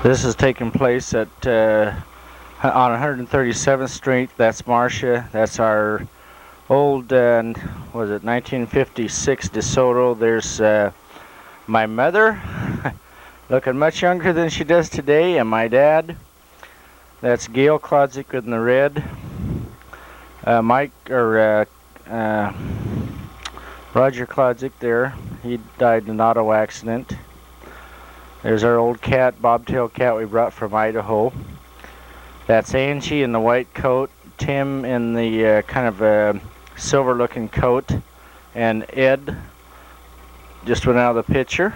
This is taking place at on 137th Street. That's Marcia. That's our old, was it 1956 DeSoto. There's my mother, looking much younger than she does today, and my dad. That's Gail Klodzik in the red. Roger Klodzik there. He died in an auto accident. There's our old cat, bobtail cat we brought from Idaho. That's Angie in the white coat, Tim in the kind of silver looking coat, and Ed just went out of the picture.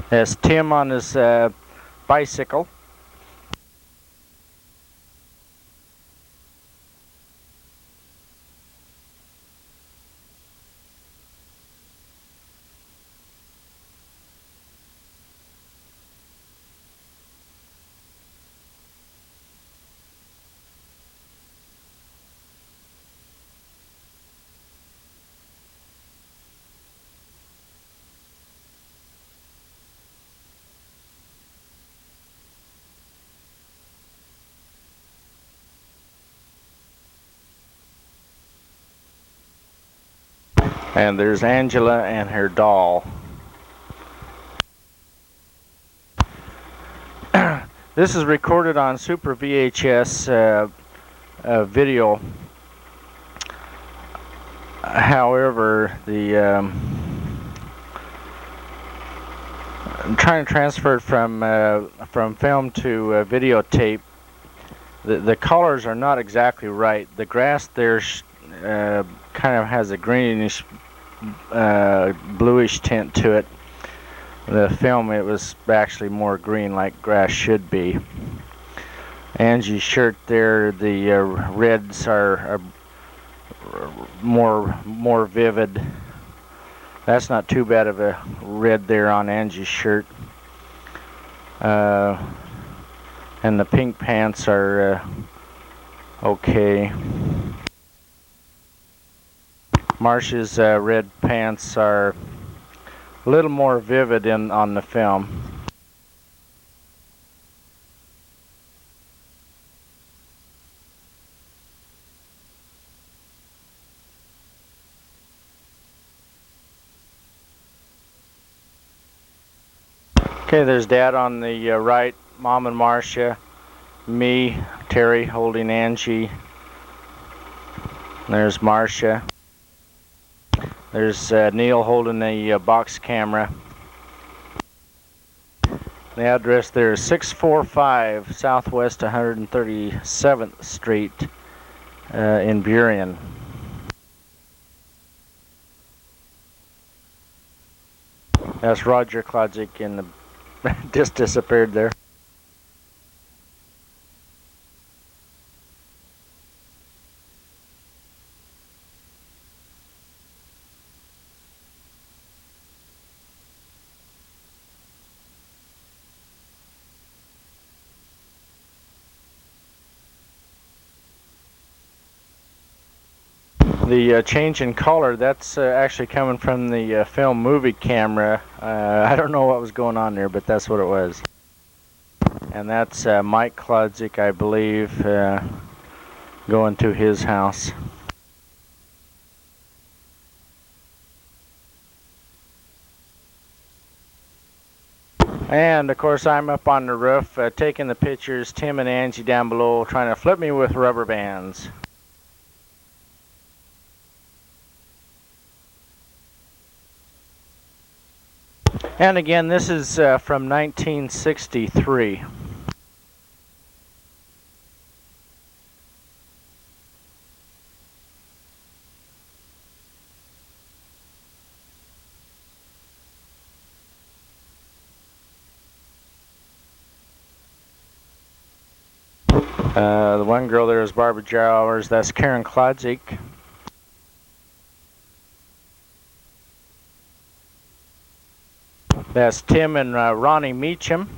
That's Tim on his bicycle. And there's Angela and her doll. This is recorded on Super VHS video. However, I'm trying to transfer it from film to videotape. The colors are not exactly right. The grass there kind of has a greenish, bluish tint to it. The film, it was actually more green, like grass should be. Angie's shirt there, the reds are more vivid. That's not too bad of a red there on Angie's shirt. And the pink pants are okay. Marcia's red pants are a little more vivid on the film. Okay, there's Dad on the right, Mom and Marcia, me, Terry holding Angie. There's Marcia. There's Neil holding the box camera. The address there is 645 Southwest 137th Street in Burien. That's Roger Klodzik in the just disappeared there. The change in color, that's actually coming from the film movie camera. I don't know what was going on there, but that's what it was. And that's Mike Klodzik, I believe, going to his house. And of course I'm up on the roof taking the pictures. Tim and Angie down below trying to flip me with rubber bands. And again, this is from 1963. The one girl there is Barbara Jowers. That's Karen Klodzik. That's Tim and Ronnie Meacham.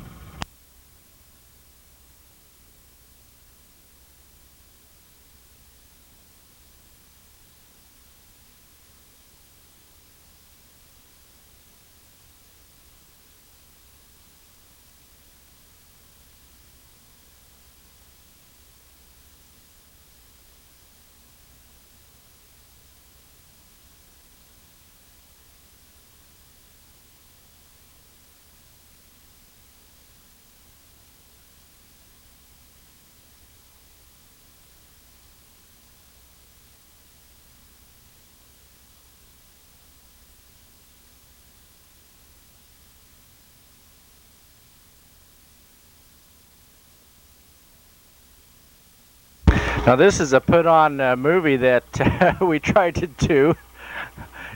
Now this is a put-on movie that we tried to do.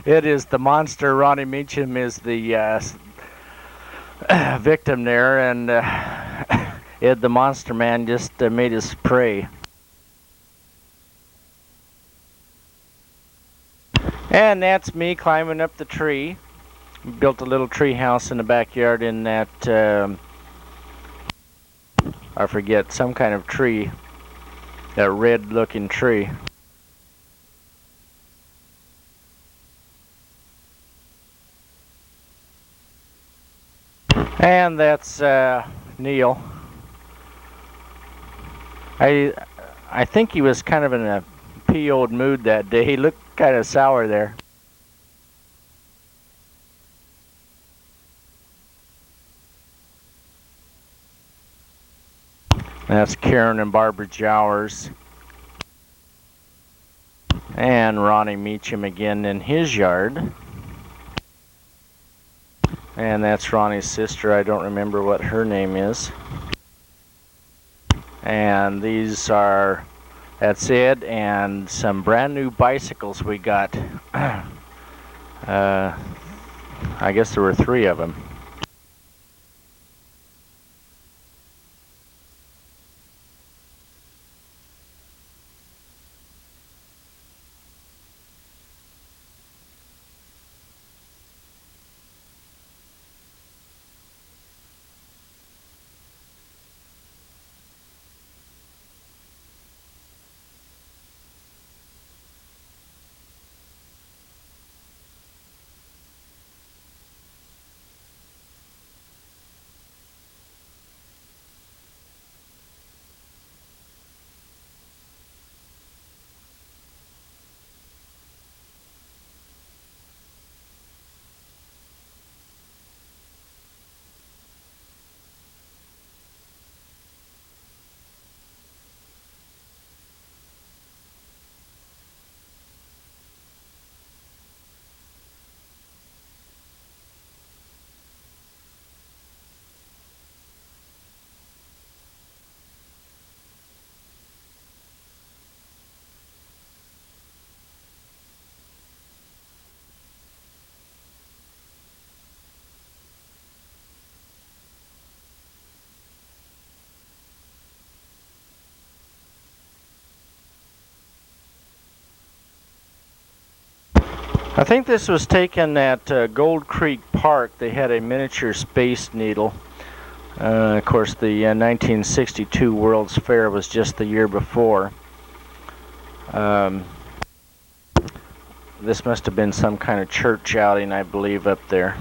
It is the monster. Ronnie Meacham is the victim there, and Ed the Monster Man just made his prey. And that's me climbing up the tree. Built a little tree house in the backyard in that, I forget, some kind of tree, that red looking tree. And that's Neil. I think he was kind of in a PO'd mood that day. He looked kind of sour there. That's Karen and Barbara Jowers. And Ronnie Meacham again in his yard. And that's Ronnie's sister. I don't remember what her name is. And these are, that's it, and some brand new bicycles we got. I guess there were 3 of them. I think this was taken at Gold Creek Park. They had a miniature Space Needle. Of course, the 1962 World's Fair was just the year before. This must have been some kind of church outing, I believe, up there.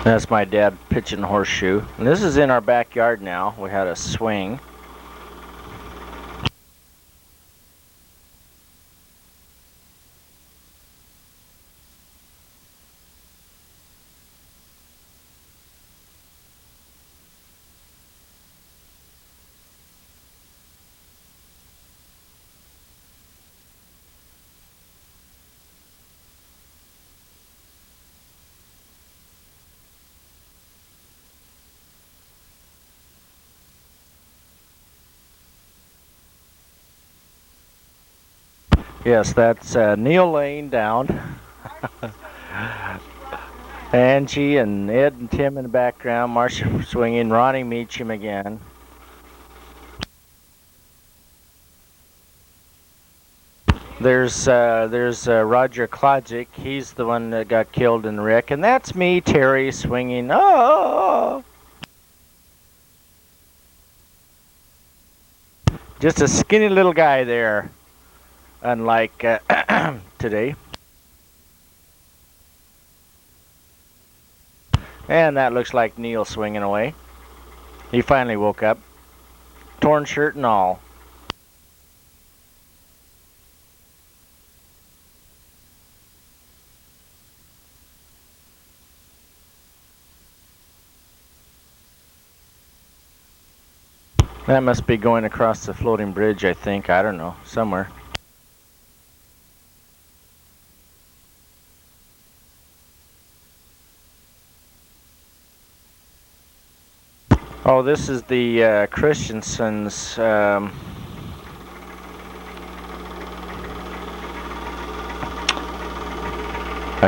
That's my dad pitching horseshoe. And this is in our backyard now. We had a swing. Yes, that's Neil laying down. Angie and Ed and Tim in the background. Marcia swinging. Ronnie Meacham again. There's Roger Klodzik. He's the one that got killed in the wreck, and that's me, Terry, swinging. Oh! Just a skinny little guy there, unlike today. And that looks like Neil swinging away. He finally woke up, torn shirt and all. That must be going across the floating bridge, I think. I don't know, somewhere. Oh, this is the Christensen's. I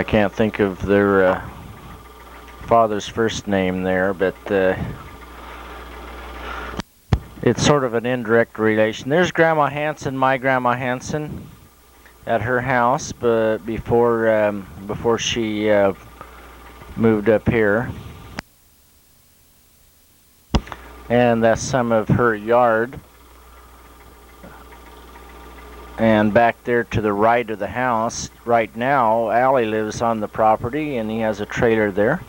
can't think of their father's first name there, but it's sort of an indirect relation. There's Grandma Hanson, my Grandma Hanson, at her house, but before she moved up here. And that's some of her yard. And back there to the right of the house, right now, Allie lives on the property, and he has a trailer there.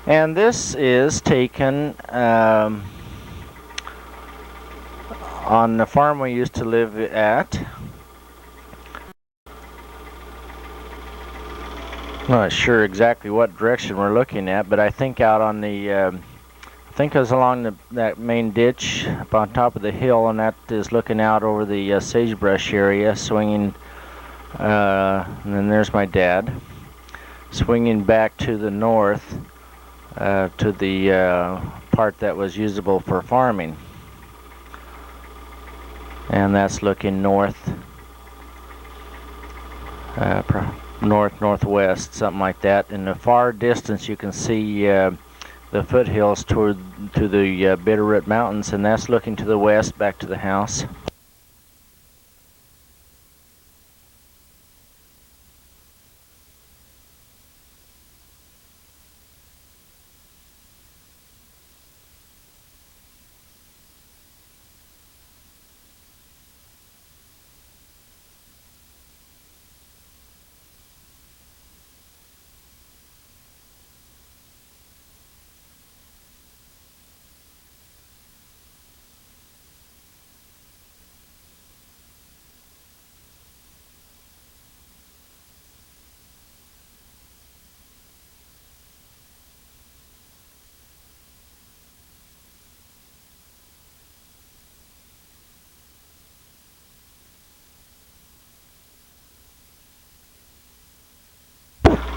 And this is taken on the farm we used to live at. I'm not sure exactly what direction we're looking at, but I think out on the, I think it was along that main ditch up on top of the hill, and that is looking out over the sagebrush area, swinging, and then there's my dad, swinging back to the north, to the part that was usable for farming. And that's looking north, northwest, something like that. In the far distance, you can see the foothills to the Bitterroot Mountains, and that's looking to the west, back to the house.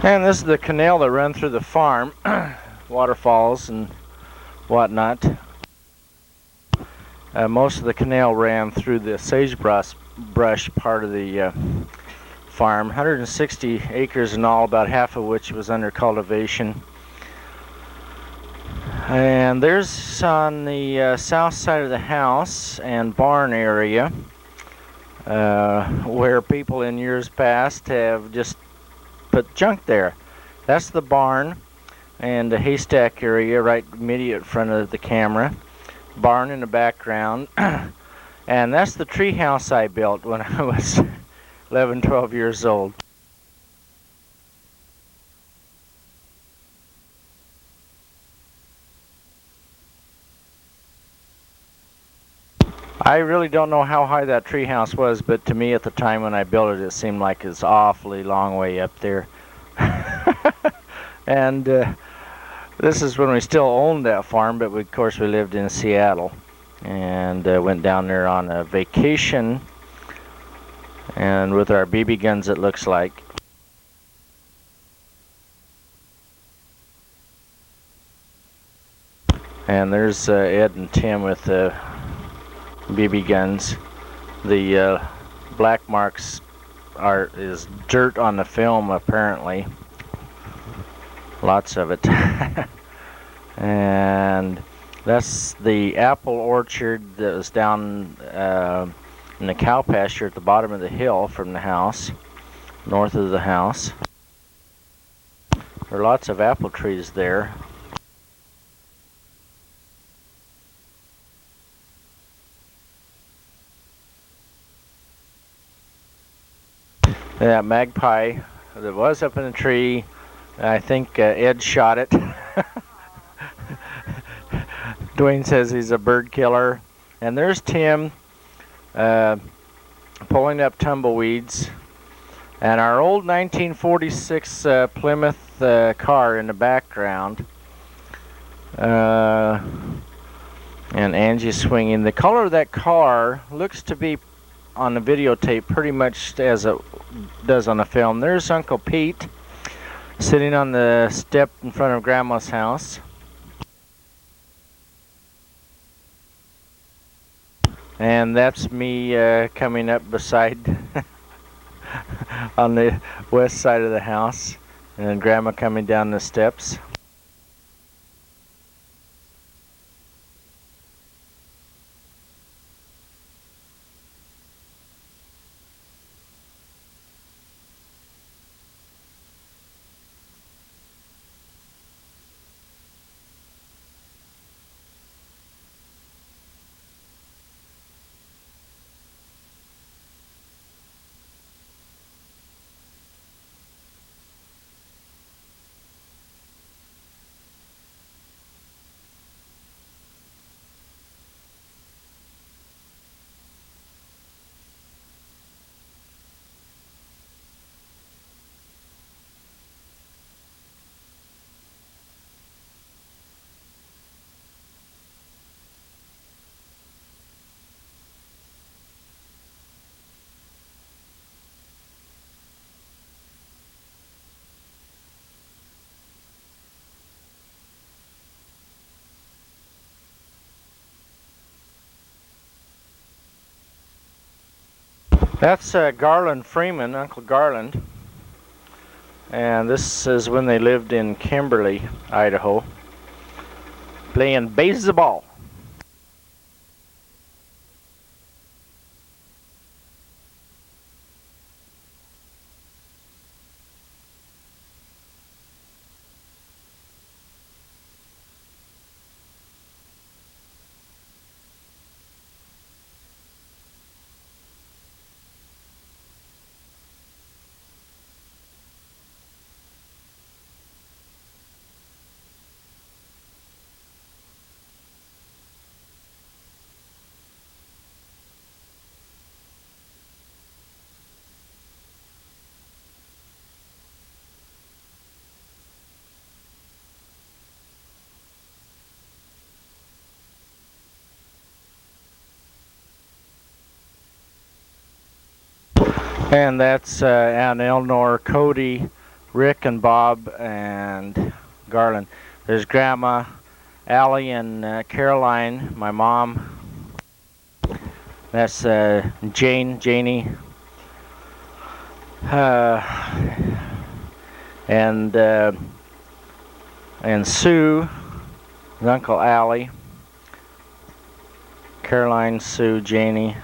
And this is the canal that runs through the farm, waterfalls and whatnot. Most of the canal ran through the sagebrush part of the farm, 160 acres in all, about half of which was under cultivation. And there's on the south side of the house and barn area where people in years past have just put junk there. That's the barn and the haystack area right immediate in front of the camera. Barn in the background. And that's the tree house I built when I was 11, 12 years old. I really don't know how high that tree house was, but to me at the time when I built it, it seemed like it's awfully long way up there. And this is when we still owned that farm, but of course we lived in Seattle and went down there on a vacation, and with our BB guns, it looks like. And there's Ed and Tim with BB guns. The black marks is dirt on the film, apparently. Lots of it. And that's the apple orchard that was down in the cow pasture at the bottom of the hill from the house, north of the house. There are lots of apple trees there. That magpie that was up in the tree, I think Ed shot it. Dwayne says he's a bird killer. And there's Tim pulling up tumbleweeds. And our old 1946 Plymouth car in the background. And Angie swinging. The color of that car looks to be on the videotape pretty much as it does on the film. There's Uncle Pete sitting on the step in front of Grandma's house. And that's me coming up beside on the west side of the house, and then Grandma coming down the steps. That's Garland Freeman, Uncle Garland. And this is when they lived in Kimberly, Idaho, playing baseball. And that's Aunt Eleanor, Cody, Rick, and Bob, and Garland. There's Grandma, Allie, and Caroline, my mom. That's Janie, and Sue, and Uncle Allie, Caroline, Sue, Janie.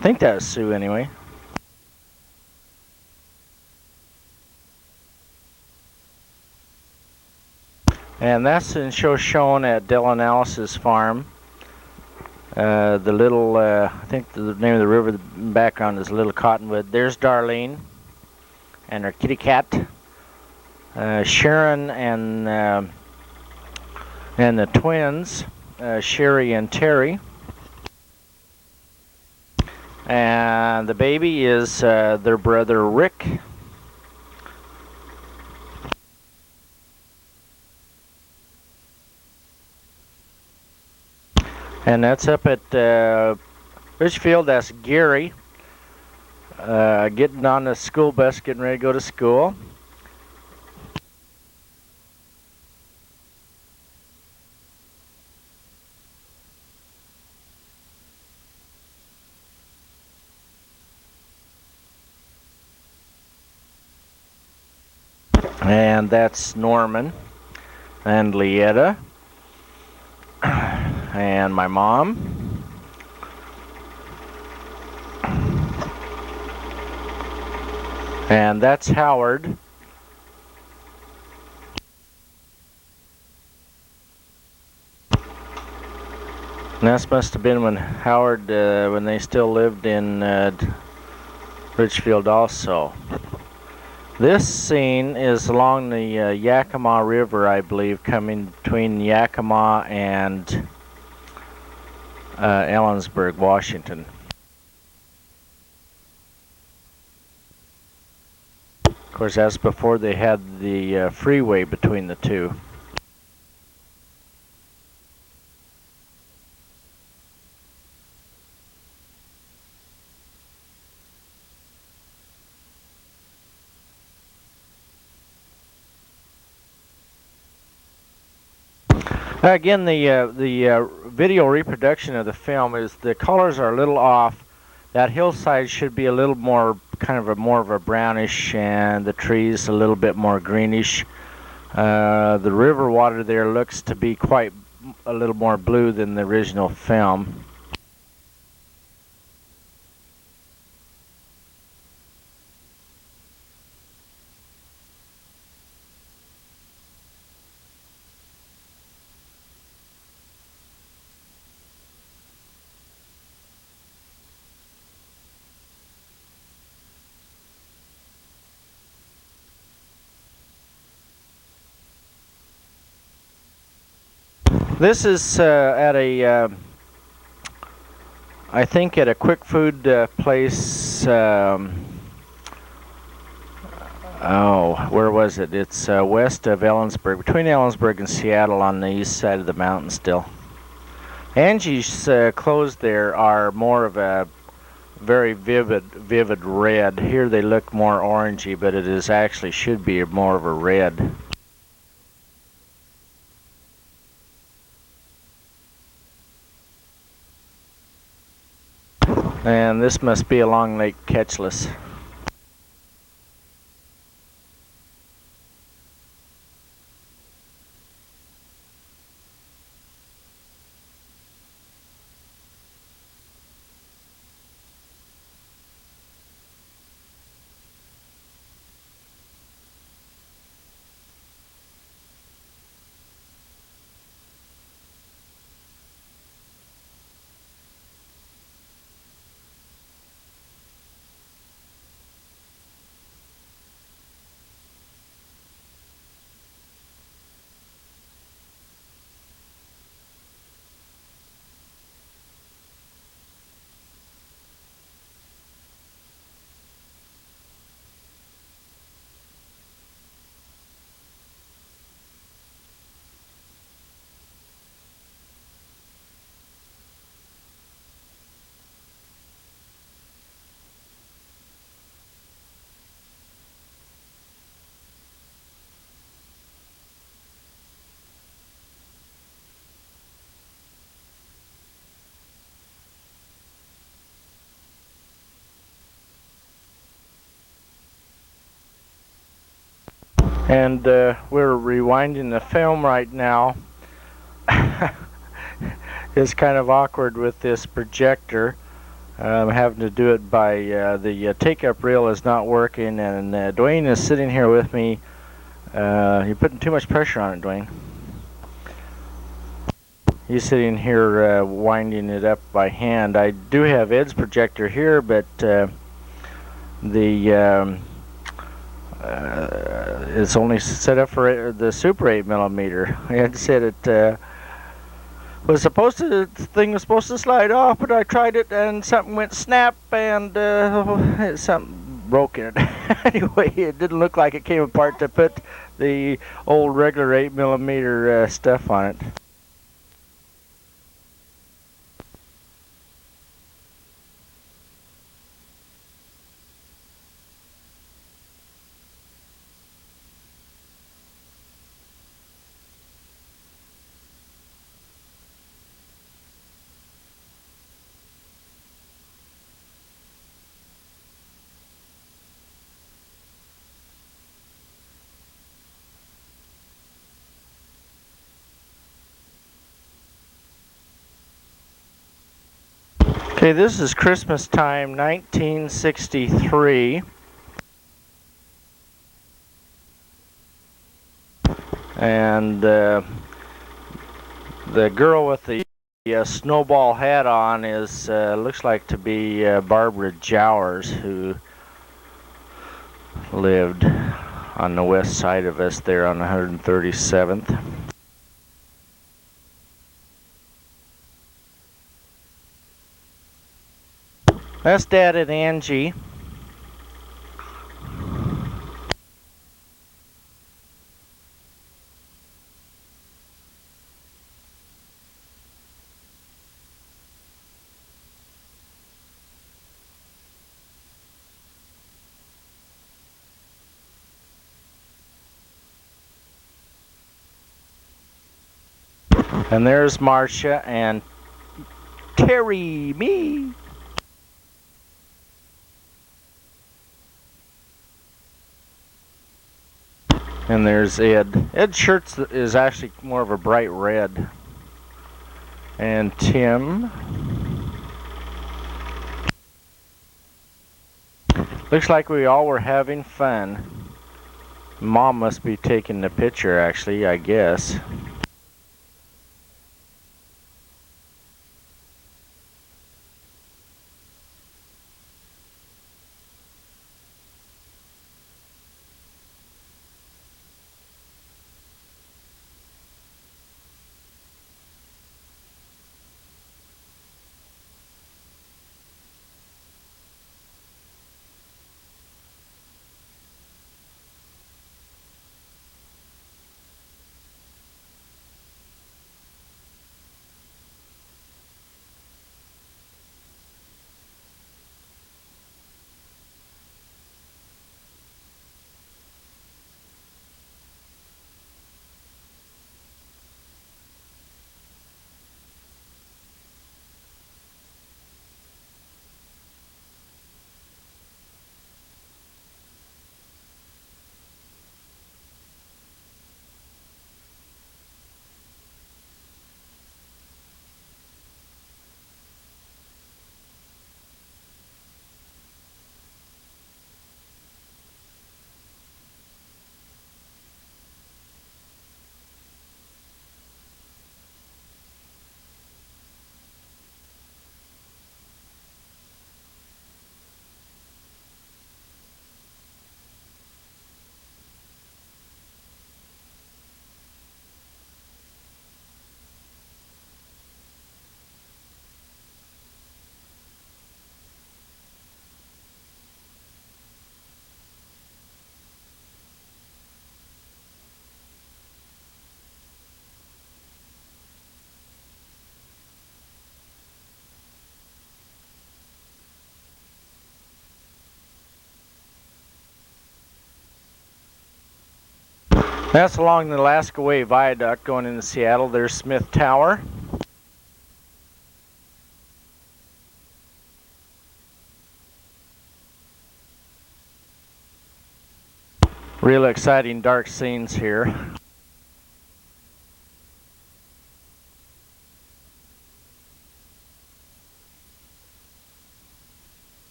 I think that was Sue anyway. And that's in shown at Dylan Ellis's farm. The little, I think the name of the river in the background is Little Cottonwood. There's Darlene and her kitty cat. Sharon and the twins, Sherry and Terry. And the baby is their brother Rick. And that's up at Richfield. That's Gary getting on the school bus, getting ready to go to school. And that's Norman and Lietta and my mom. And that's Howard. And this must have been when Howard, when they still lived in Richfield also. This scene is along the Yakima River, I believe, coming between Yakima and Ellensburg, Washington. Of course, that's before they had the freeway between the two. Again, the video reproduction of the film is the colors are a little off. That hillside should be a little more kind of more of a brownish, and the trees a little bit more greenish. The river water there looks to be quite a little more blue than the original film. This is at a, I think at a quick food place. Oh, where was it? It's west of Ellensburg, between Ellensburg and Seattle on the east side of the mountain still. Angie's clothes there are more of a very vivid red. Here they look more orangey, but it is actually should be more of a red. And this must be along Lake Ketchless. And we're rewinding the film right now. It's kind of awkward with this projector. I'm having to do it by the take-up reel is not working, and Dwayne is sitting here with me. You're putting too much pressure on it, Dwayne. He's sitting here winding it up by hand. I do have Ed's projector here, but it's only set up for the Super 8mm. Ed said it was supposed to, the thing was supposed to slide off, but I tried it and something went snap and something broke in it. Anyway, it didn't look like it came apart to put the old regular 8mm stuff on it. Okay, this is Christmas time, 1963. And the girl with the snowball hat on is looks like to be Barbara Jowers, who lived on the west side of us there on 137th. That's Dad and Angie. And there's Marcia and Terry, me. And there's Ed. Ed's shirt is actually more of a bright red. And Tim. Looks like we all were having fun. Mom must be taking the picture, actually, I guess. That's along the Alaska Way Viaduct going into Seattle. There's Smith Tower. Real exciting dark scenes here.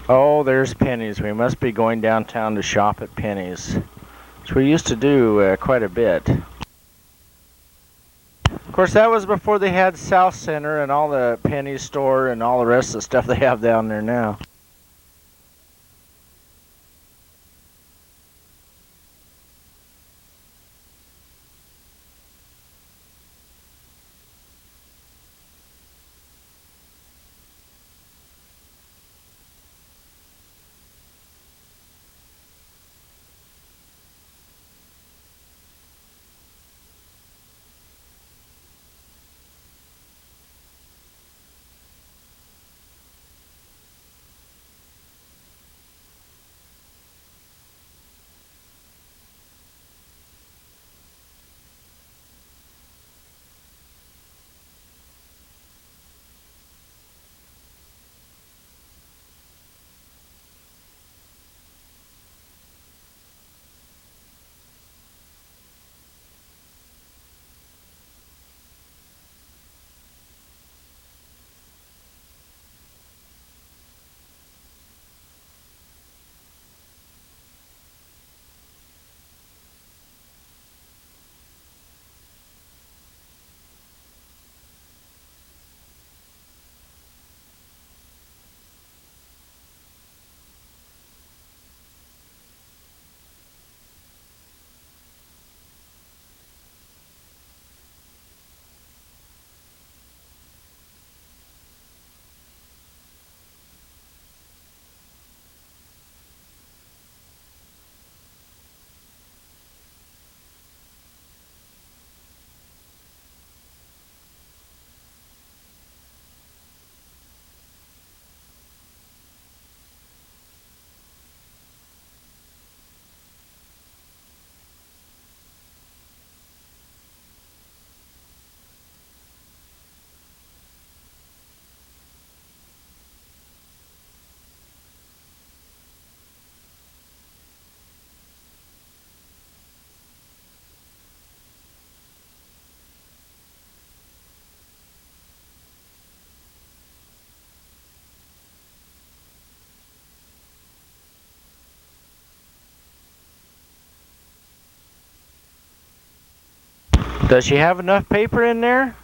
Oh, there's Penny's. We must be going downtown to shop at Penny's, which we used to do quite a bit. Of course, that was before they had South Center and all the Penny's store and all the rest of the stuff they have down there now. Does she have enough paper in there?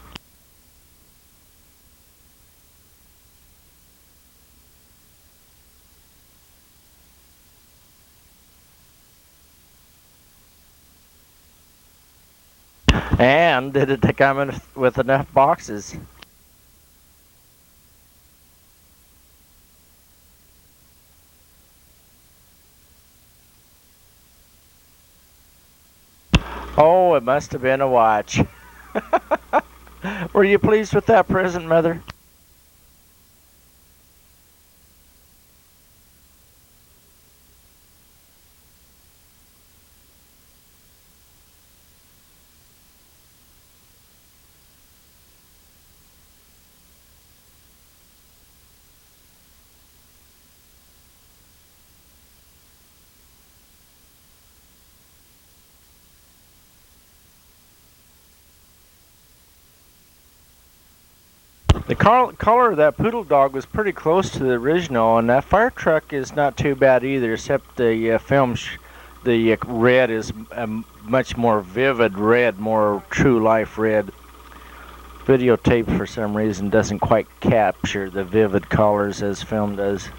And did it come in with enough boxes? Oh, it must have been a watch. Were you pleased with that present, Mother? The color of that poodle dog was pretty close to the original, and that fire truck is not too bad either, except the the red is a much more vivid red, more true life red. Videotape for some reason doesn't quite capture the vivid colors as film does.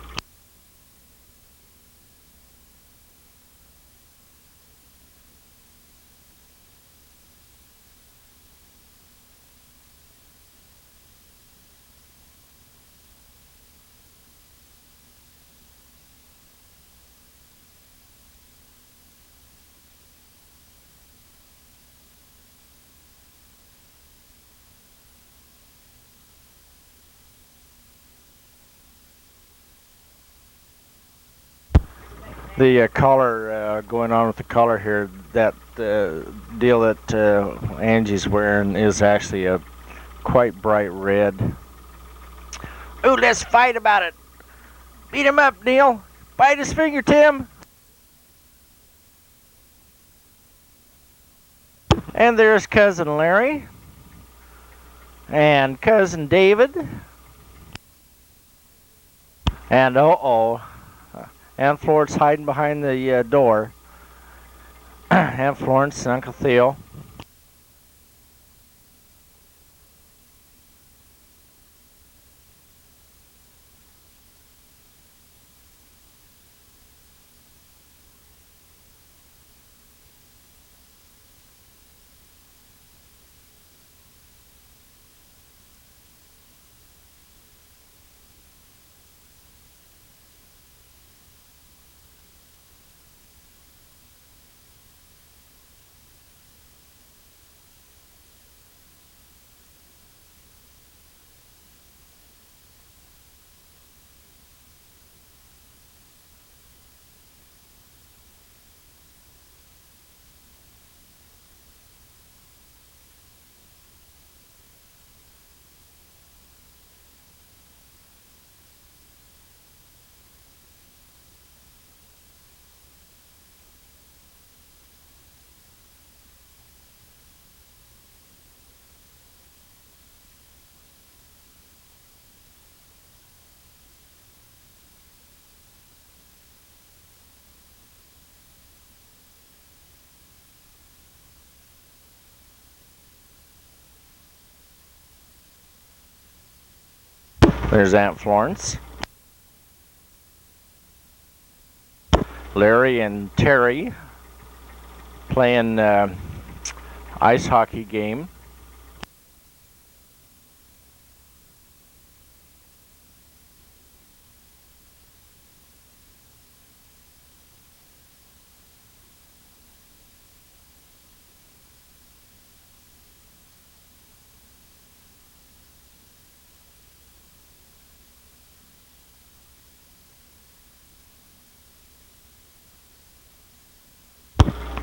The color going on with the color here, that deal that Angie's wearing is actually a quite bright red. Ooh, let's fight about it. Beat him up, Neil. Bite his finger, Tim. And there's Cousin Larry. And Cousin David. And uh-oh. Aunt Florence hiding behind the door. Aunt Florence and Uncle Theo. There's Aunt Florence. Larry and Terry playing ice hockey game.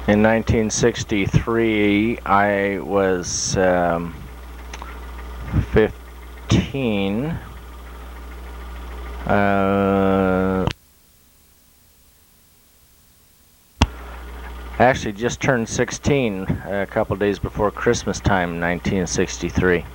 In 1963, I was 15. Actually, just turned 16 a couple days before Christmas time, 1963.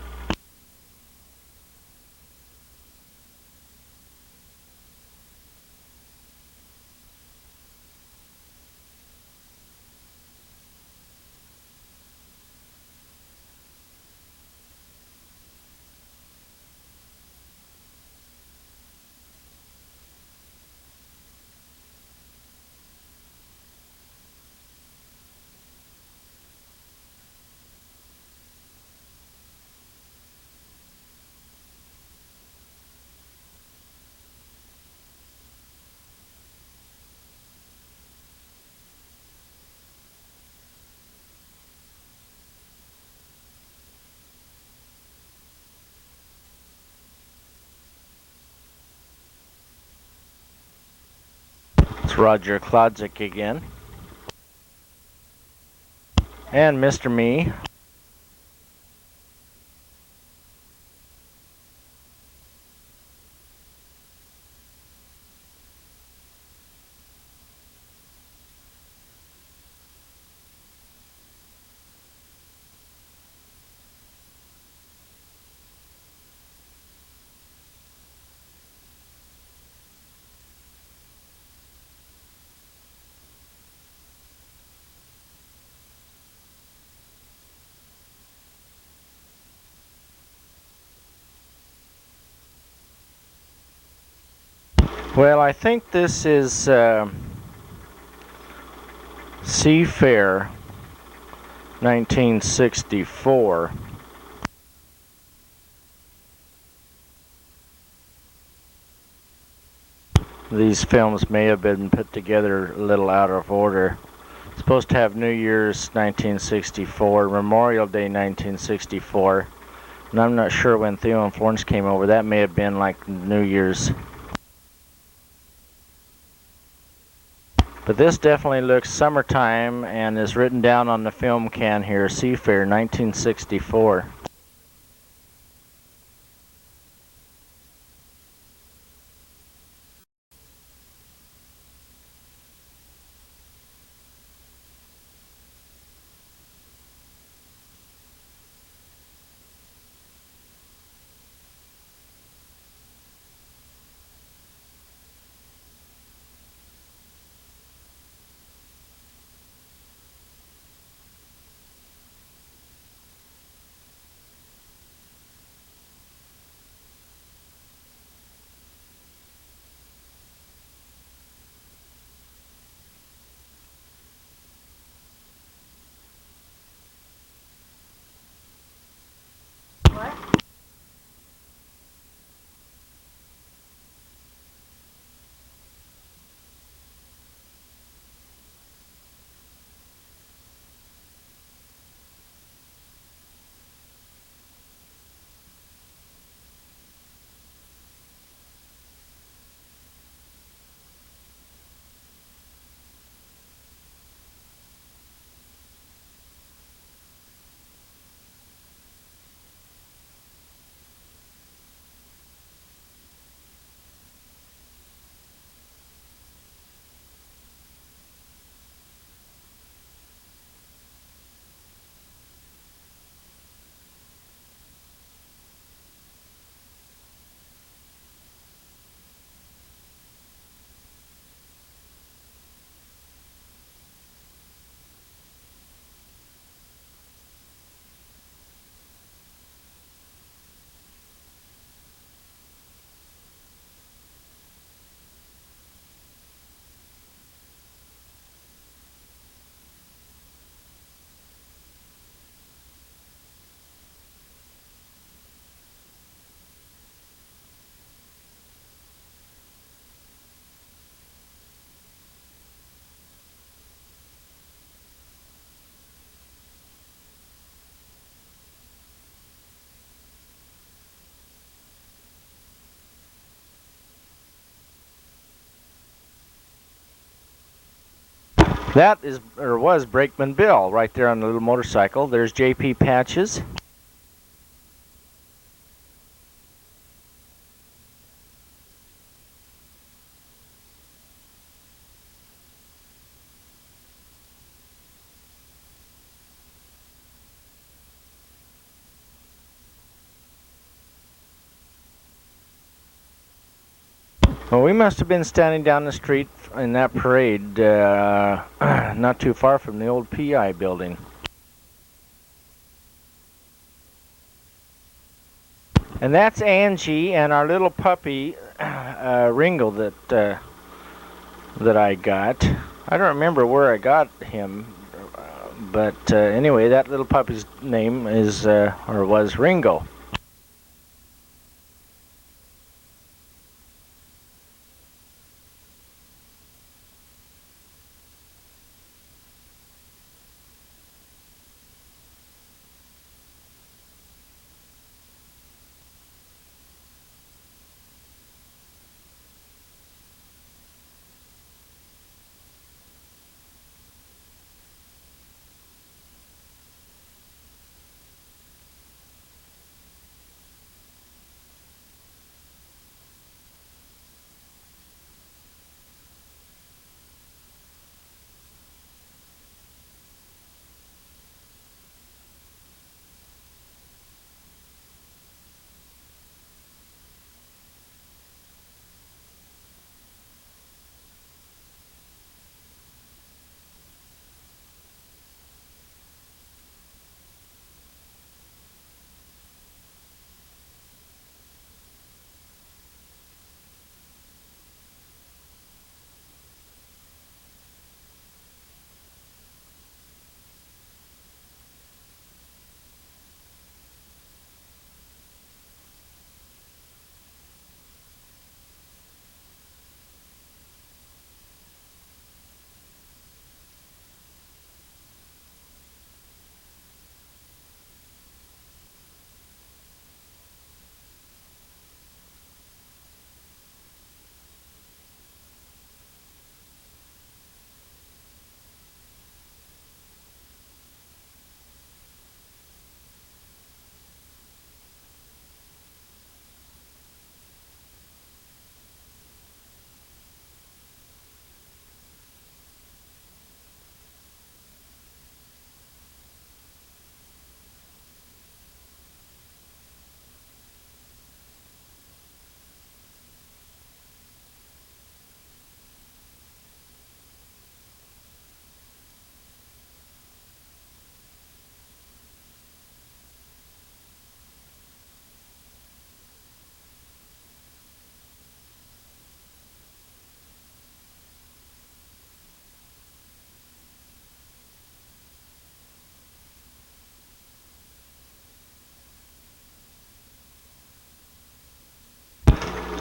It's Roger Klodzik again. And Mr. Me. Well, I think this is Seafair 1964. These films may have been put together a little out of order. It's supposed to have New Year's 1964, Memorial Day 1964, and I'm not sure when Theo and Florence came over. That may have been like New Year's. But this definitely looks summertime and is written down on the film can here, Seafair 1964. That is, or was, Brakeman Bill right there on the little motorcycle. There's J.P. Patches. Well, we must have been standing down the street in that parade, not too far from the old PI building. And that's Angie and our little puppy, Ringo, that I got. I don't remember where I got him, but anyway, that little puppy's name is, or was, Ringo.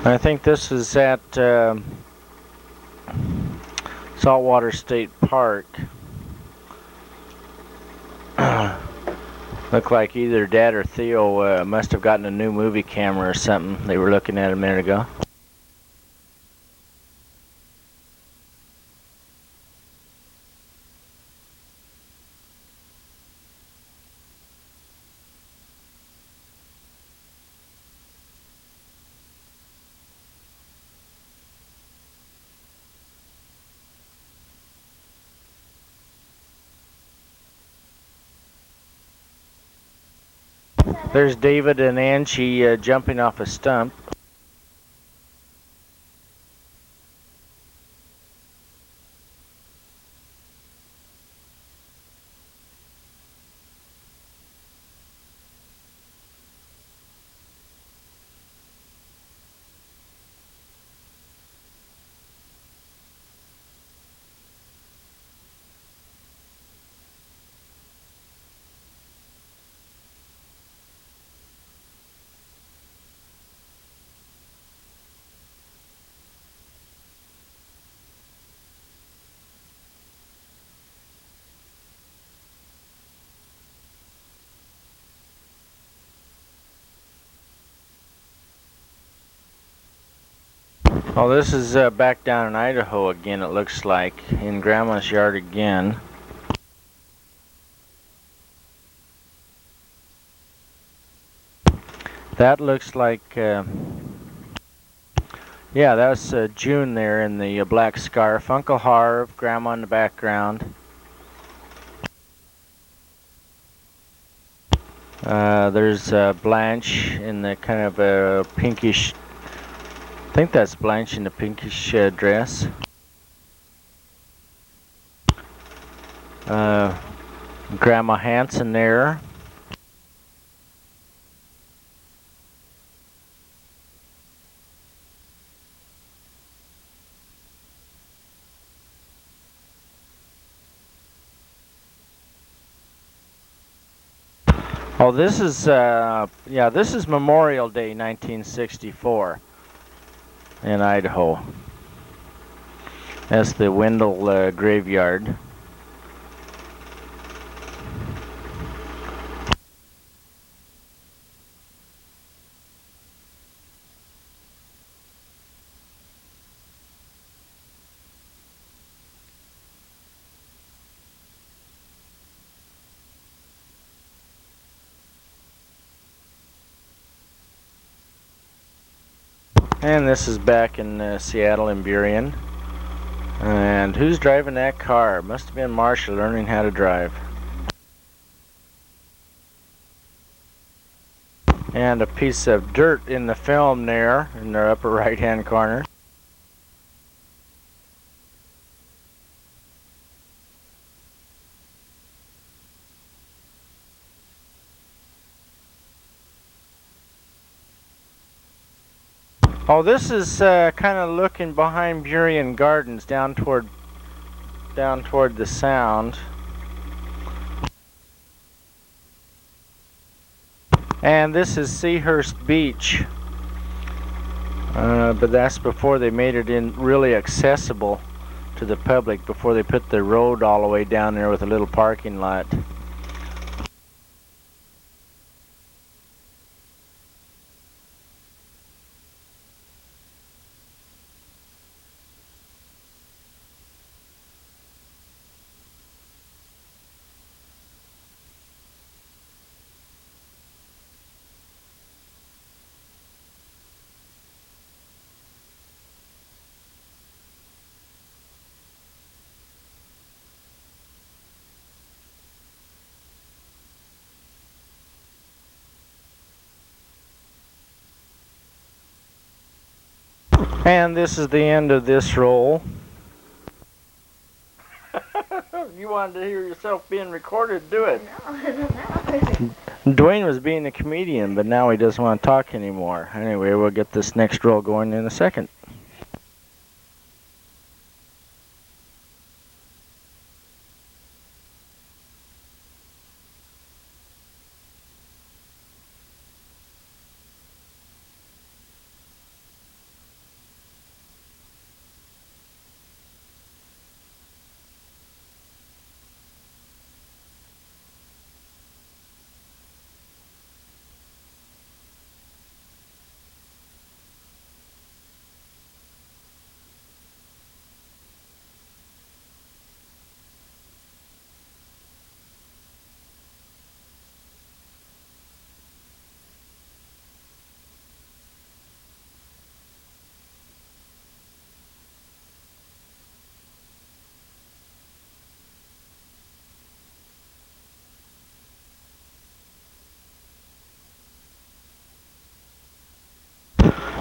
I think this is at Saltwater State Park. Looked like either Dad or Theo must have gotten a new movie camera or something they were looking at a minute ago. There's David and Angie jumping off a stump. Oh, this is back down in Idaho again, it looks like, in Grandma's yard again. That looks like, yeah, that's June there in the black scarf. Uncle Harv, Grandma in the background. There's Blanche in the kind of a pinkish, I think that's Blanche in the pinkish dress. Grandma Hanson there. Oh, this is, yeah, this is Memorial Day 1964 in Idaho. That's the Wendell graveyard. And this is back in Seattle and Burien. And who's driving that car? Must have been Marcia learning how to drive. And a piece of dirt in the film there in the upper right hand corner. Oh, this is kind of looking behind Burien Gardens down toward the Sound. And this is Seahurst Beach. But that's before they made it in really accessible to the public, before they put the road all the way down there with a little parking lot. And this is the end of this roll. You wanted to hear yourself being recorded, do it. No. Dwayne was being a comedian, but now he doesn't want to talk anymore. Anyway, we'll get this next roll going in a second.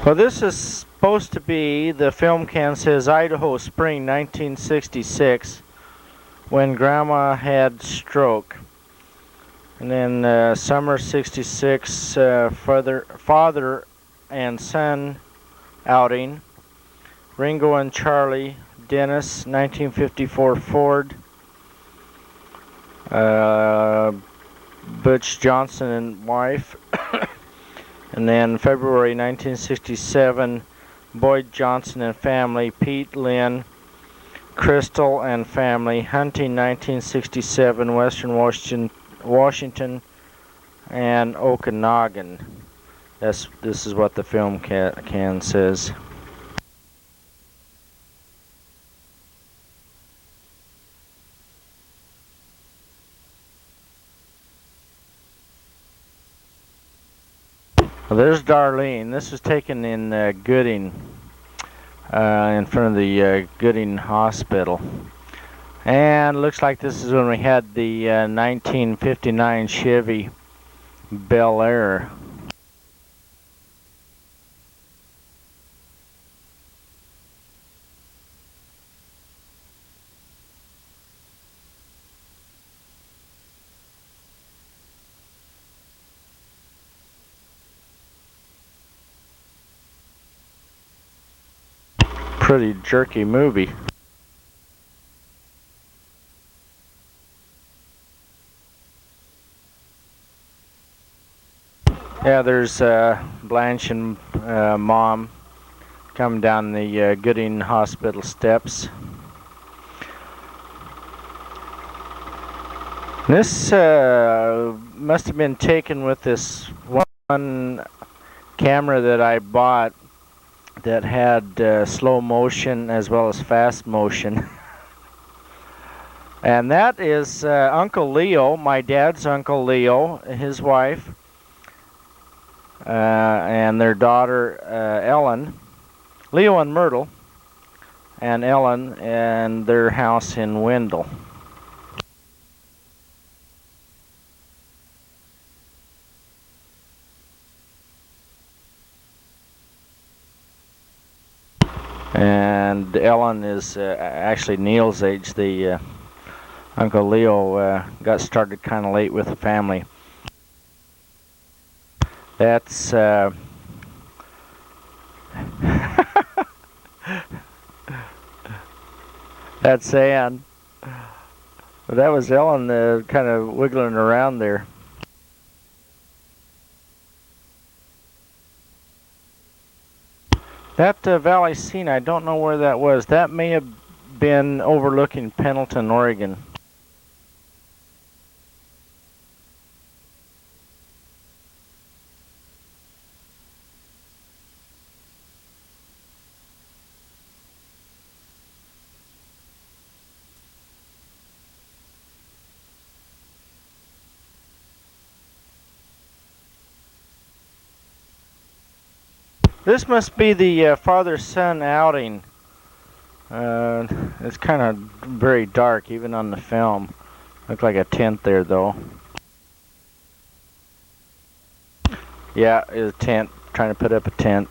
Well, this is supposed to be, the film can says Idaho Spring 1966, when Grandma had stroke. And then summer 66, father and son outing. Ringo and Charlie, Dennis, 1954 Ford. Butch Johnson and wife. And then February 1967, Boyd Johnson and family, Pete, Lynn, Crystal and family, hunting 1967, Western Washington and Okanagan. This is what the film can says. Well, there's Darlene. This was taken in Gooding, in front of the Gooding Hospital. And looks like this is when we had the 1959 Chevy Bel Air. Pretty jerky movie. Yeah, there's Blanche and Mom coming down the Gooding Hospital steps. This must have been taken with this one camera that I bought that had slow motion as well as fast motion. And that is Uncle Leo, my dad's Uncle Leo, his wife, and their daughter Ellen. Leo and Myrtle and Ellen, and their house in Wendell. And Ellen is actually Neil's age. The Uncle Leo got started kind of late with the family. That's that's Ann. That was Ellen kind of wiggling around there. That valley scene, I don't know where that was. That may have been overlooking Pendleton, Oregon. This must be the father-son outing. It's kind of very dark, even on the film. Looked like a tent there, though. Yeah, it's a tent. Trying to put up a tent.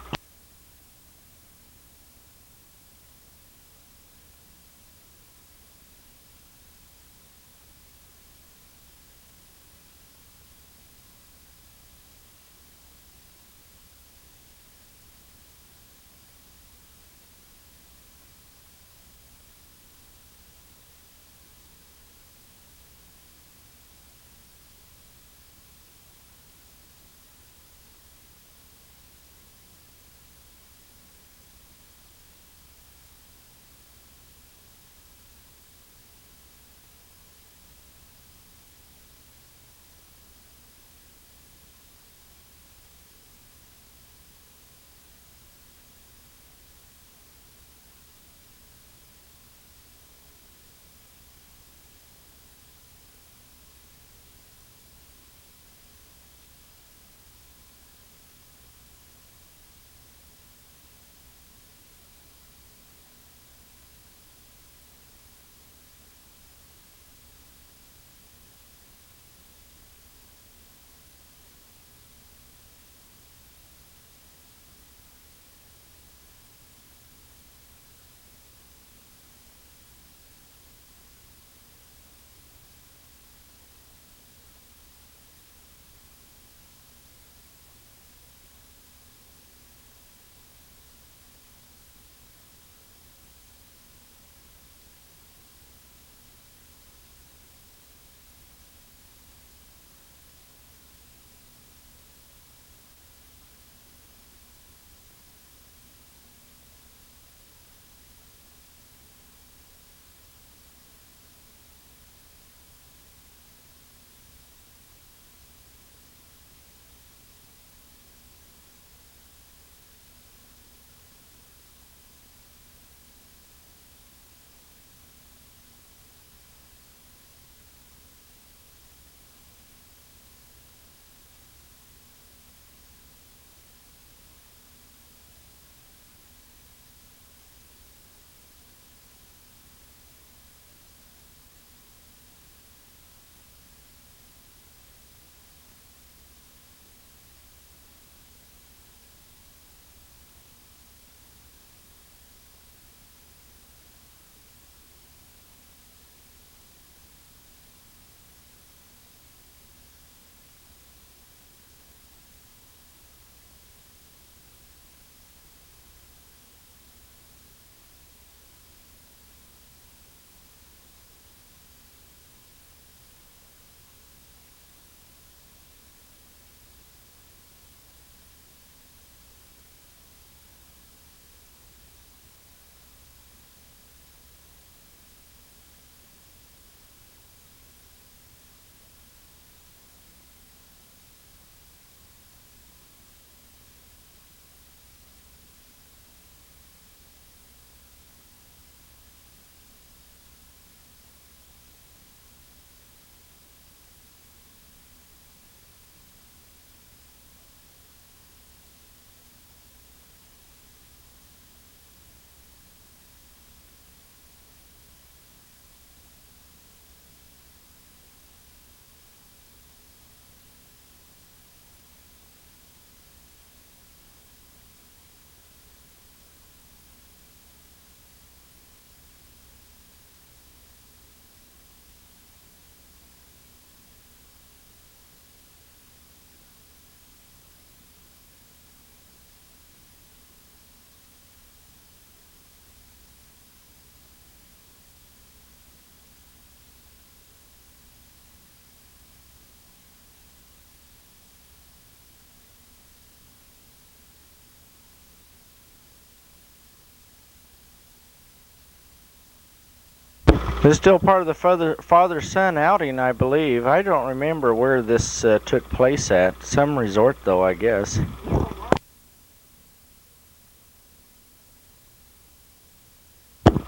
This is still part of the father-son outing, I believe. I don't remember where this took place at. Some resort, though, I guess.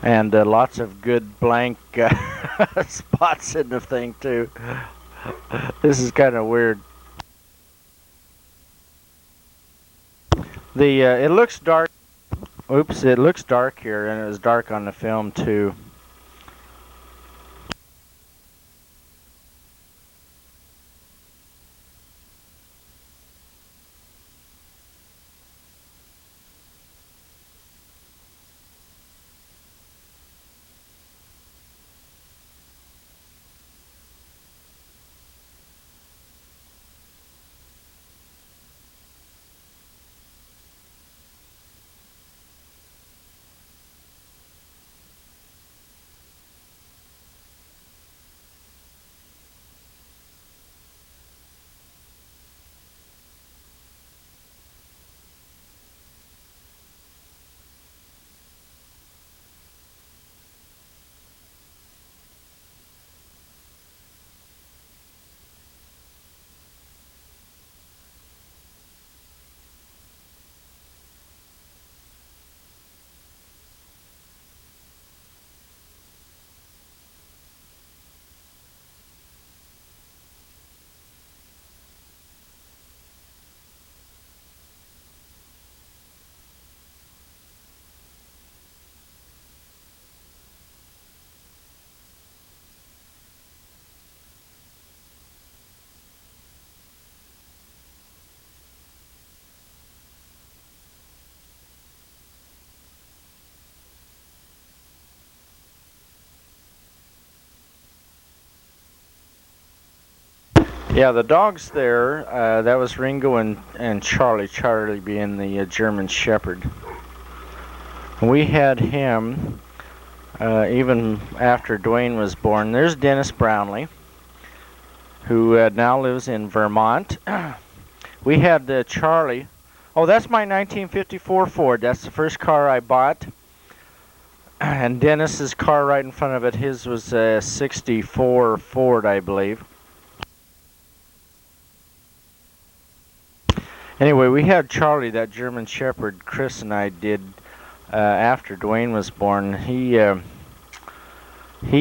And lots of good blank spots in the thing, too. This is kind of weird. It looks dark. Oops, it looks dark here, and it was dark on the film, too. Yeah, the dogs there, that was Ringo and Charlie. Charlie being the German Shepherd. We had him even after Dwayne was born. There's Dennis Brownlee, who now lives in Vermont. We had Charlie. Oh, that's my 1954 Ford. That's the first car I bought. And Dennis's car right in front of it, his was a 64 Ford, I believe. Anyway, we had Charlie, that German Shepherd. Chris and I did after Dwayne was born. He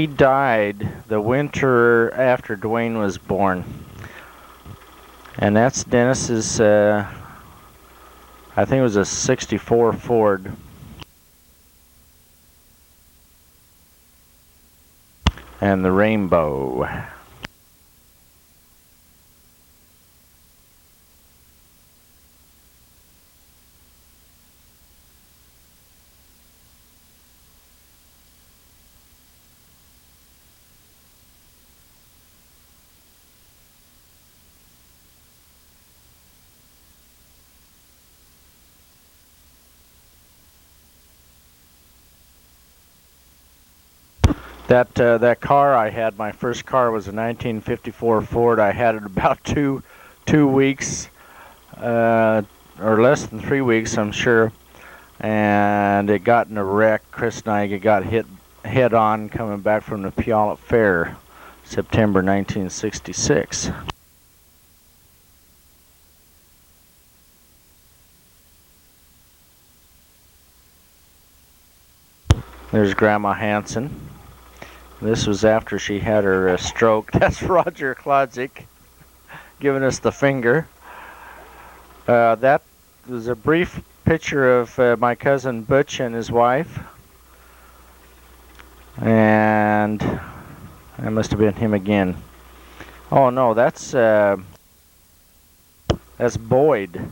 died the winter after Dwayne was born, and that's Dennis's. I think it was a '64 Ford. And the Rainbow. That car I had, my first car, was a 1954 Ford. I had it about two weeks, or less than 3 weeks, I'm sure, and it got in a wreck. Chris and I got hit head on coming back from the Puyallup Fair, September 1966. There's Grandma Hanson. This was after she had her stroke. That's Roger Klodzik giving us the finger. That was a brief picture of my cousin Butch and his wife. And that must have been him again. Oh no, that's Boyd.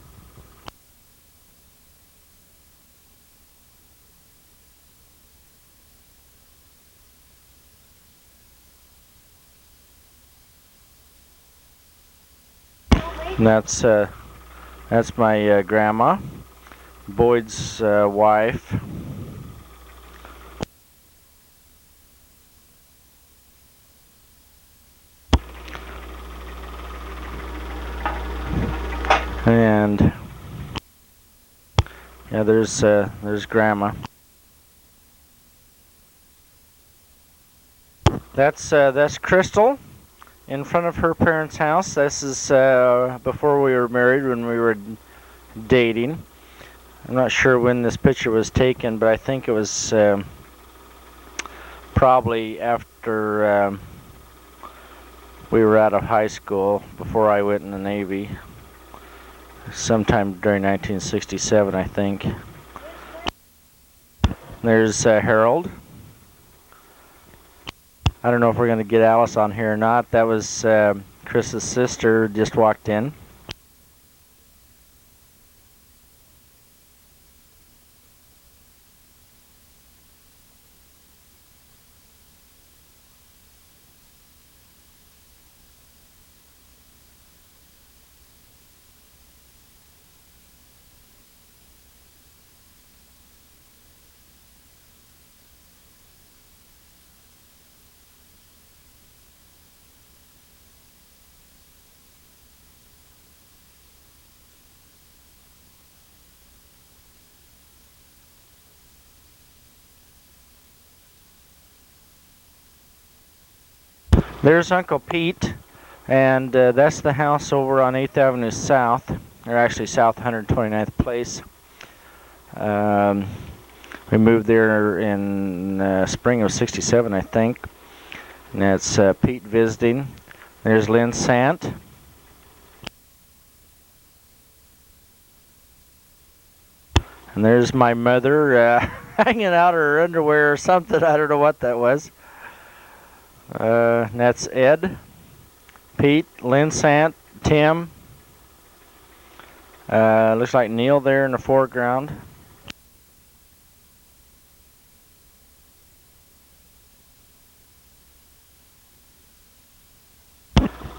And that's my grandma, Boyd's wife. And yeah, there's Grandma. That's Crystal in front of her parents' house. This is before we were married, when we were dating. I'm not sure when this picture was taken, but I think it was probably after we were out of high school, before I went in the Navy. Sometime during 1967, I think. There's Harold. I don't know if we're going to get Alice on here or not. That was Chris's sister, just walked in. There's Uncle Pete, and that's the house over on 8th Avenue South, or actually South 129th Place. We moved there in spring of '67, I think. And that's Pete visiting. There's Lynn Sant. And there's my mother hanging out her underwear or something. I don't know what that was. And that's Ed, Pete, Lynn Sant, Tim. Looks like Neil there in the foreground.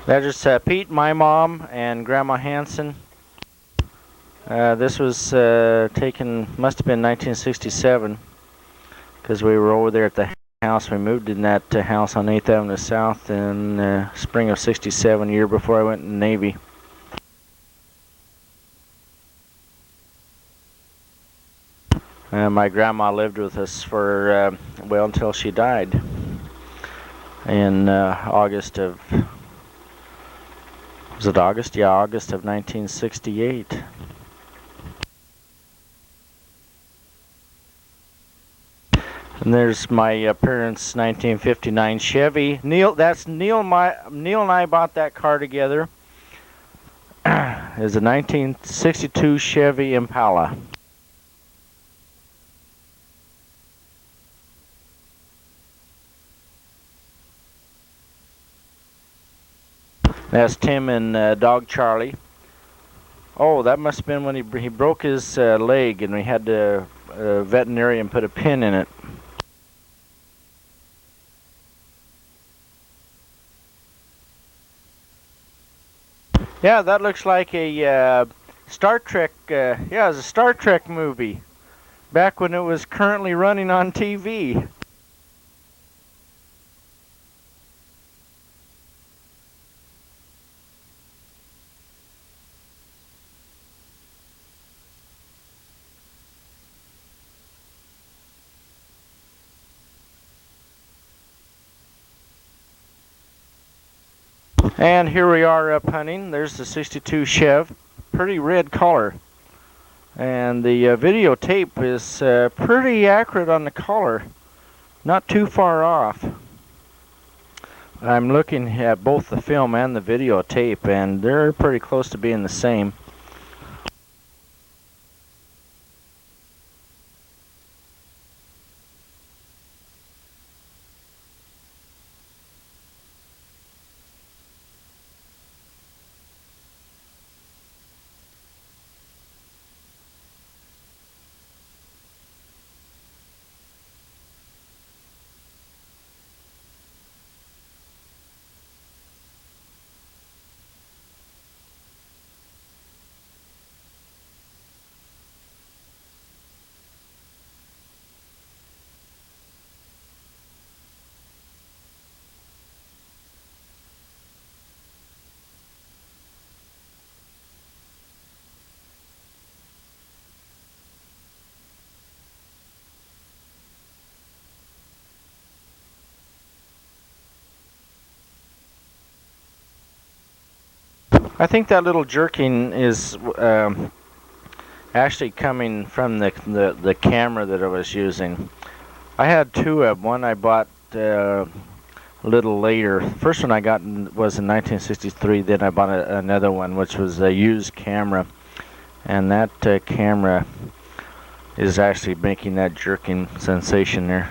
That's just Pete, my mom, and Grandma Hanson. This was taken, must have been 1967, because we were over there at the house. We moved in that house on 8th Avenue South in spring of '67, year before I went in the Navy. My grandma lived with us for, well, until she died in August of, was it August? Yeah, August of 1968. And there's my parents' 1959 Chevy. Neil, that's Neil. Neil and I bought that car together. It's a 1962 Chevy Impala. That's Tim and Dog Charlie. Oh, that must have been when he broke his leg, and we had the veterinarian put a pin in it. Yeah, that looks like a Star Trek. Yeah, it was a Star Trek movie back when it was currently running on TV. And here we are up hunting. There's the '62 Chev, pretty red color. And the videotape is pretty accurate on the color, not too far off. I'm looking at both the film and the videotape, and they're pretty close to being the same. I think that little jerking is actually coming from the camera that I was using. I had two of them. One I bought a little later. The first one I got was in 1963. Then I bought another one, which was a used camera, and that camera is actually making that jerking sensation there.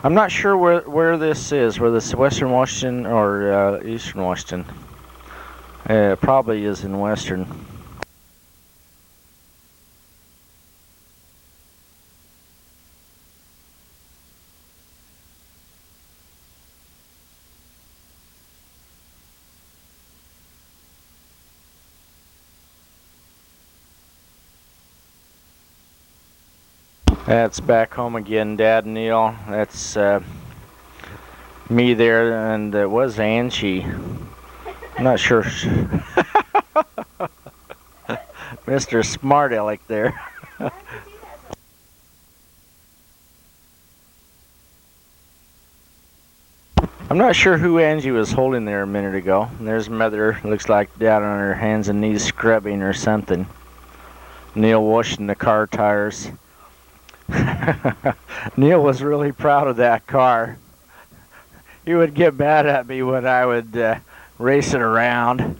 I'm not sure where this is, whether it's Western Washington or Eastern Washington. It probably is in Western. That's back home again, Dad and Neil. That's me there, and it was Angie. I'm not sure. Mr. Smart Aleck there. I'm not sure who Angie was holding there a minute ago. And there's Mother, looks like down on her hands and knees scrubbing or something. Neil washing the car tires. Neil was really proud of that car. He would get mad at me when I would race it around.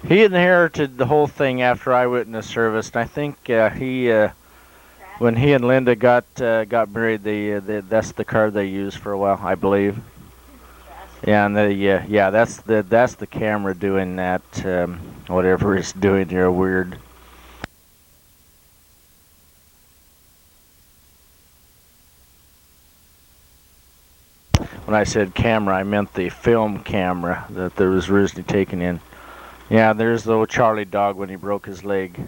He inherited the whole thing after eyewitness service, and I think when he and Linda got married, that's the car they used for a while, I believe. Yeah, and that's the camera doing that. Whatever it's doing there, weird. When I said camera, I meant the film camera that there was originally taken in. Yeah, there's the old Charlie dog when he broke his leg.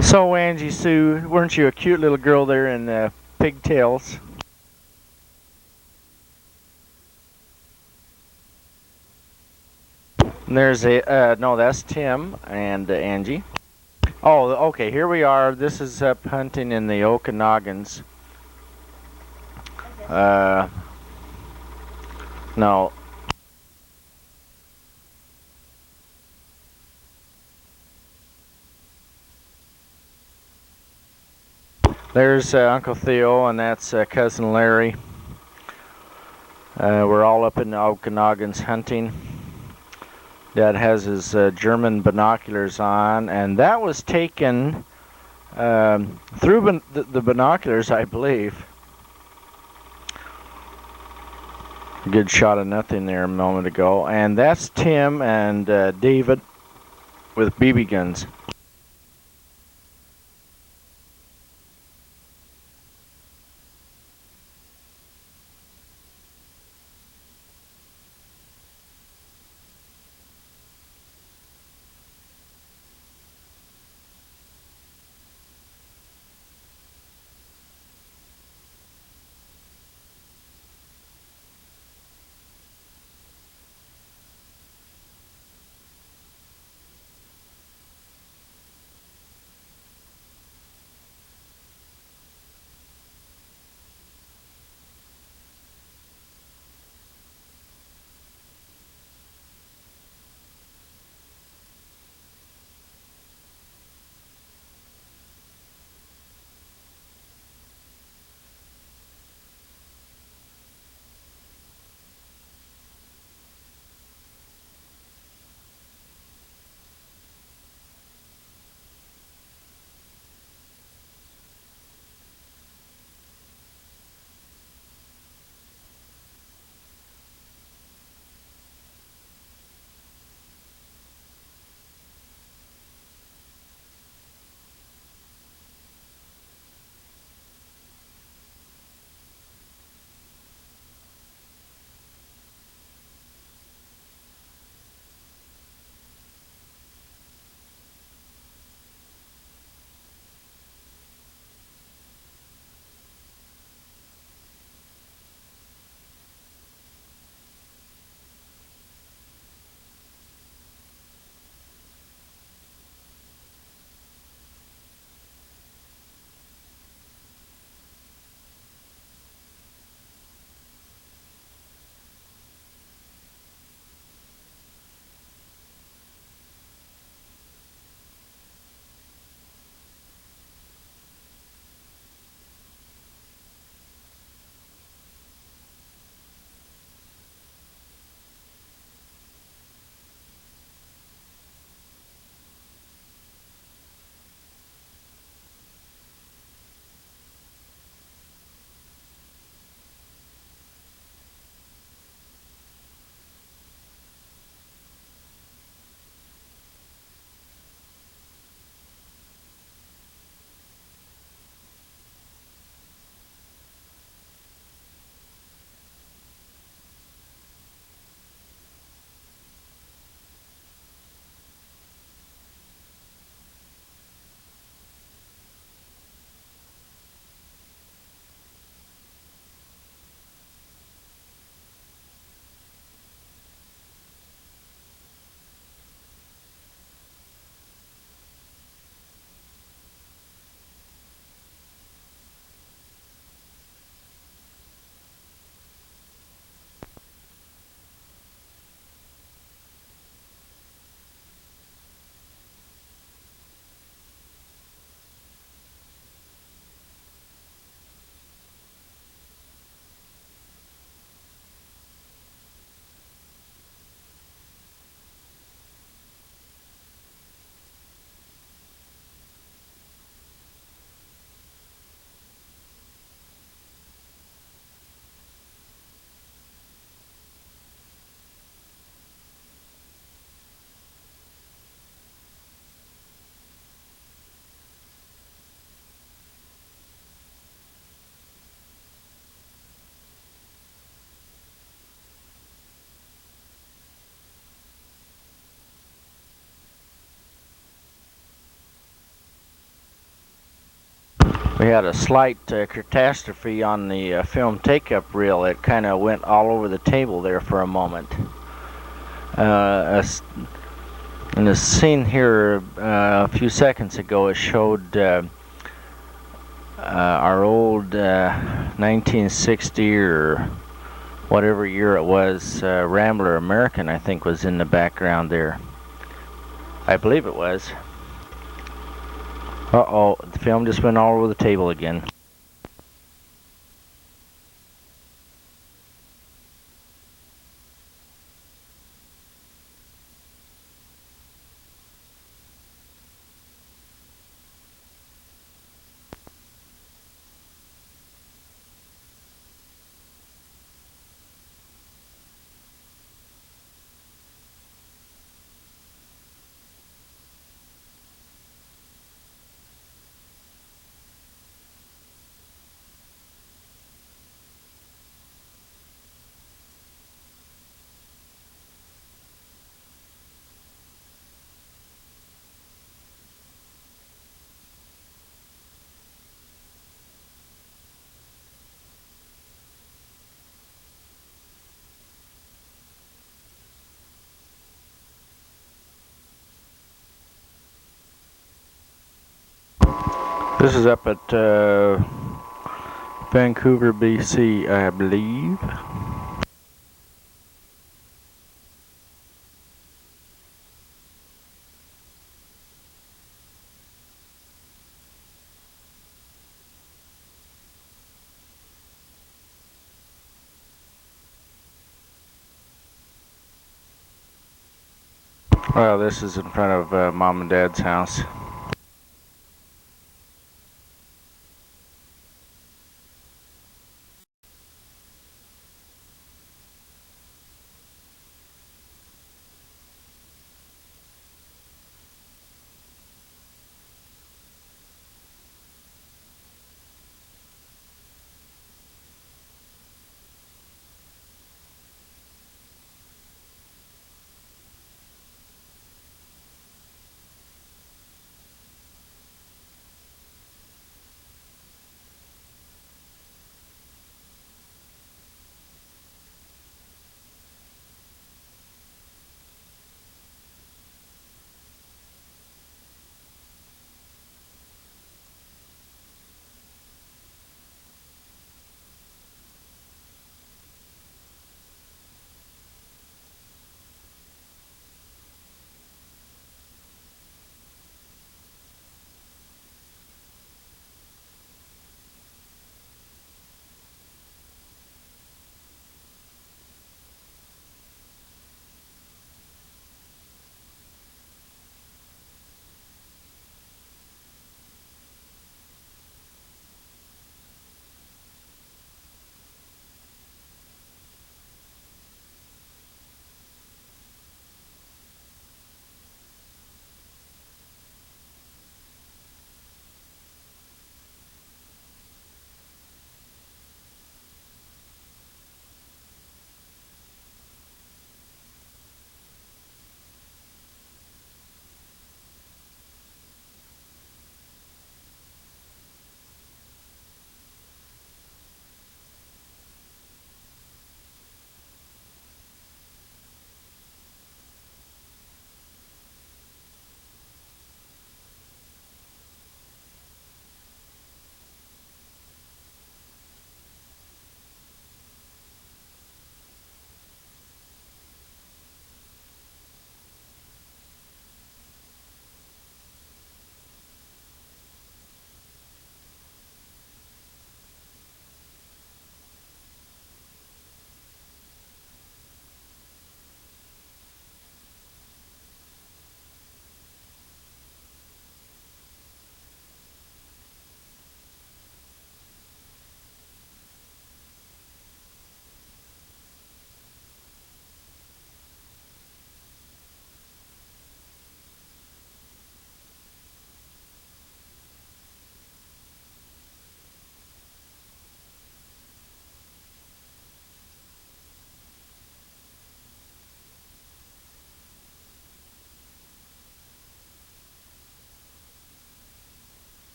So Angie Sue, weren't you a cute little girl there in pigtails? And there's a no, that's Tim and Angie. Oh, okay. Here we are. This is up hunting in the Okanogans. No. There's Uncle Theo, and that's Cousin Larry. We're all up in the Okanogans hunting. Dad has his German binoculars on, and that was taken through the binoculars, I believe. Good shot of nothing there a moment ago. And that's Tim and David with BB guns. We had a slight catastrophe on the film take-up reel. It kind of went all over the table there for a moment. In the scene here a few seconds ago, it showed our old 1960 or whatever year it was, Rambler American, I think, was in the background there. I believe it was. Uh-oh, the film just went all over the table again. This is up at Vancouver, BC, I believe. Well, this is in front of Mom and Dad's house.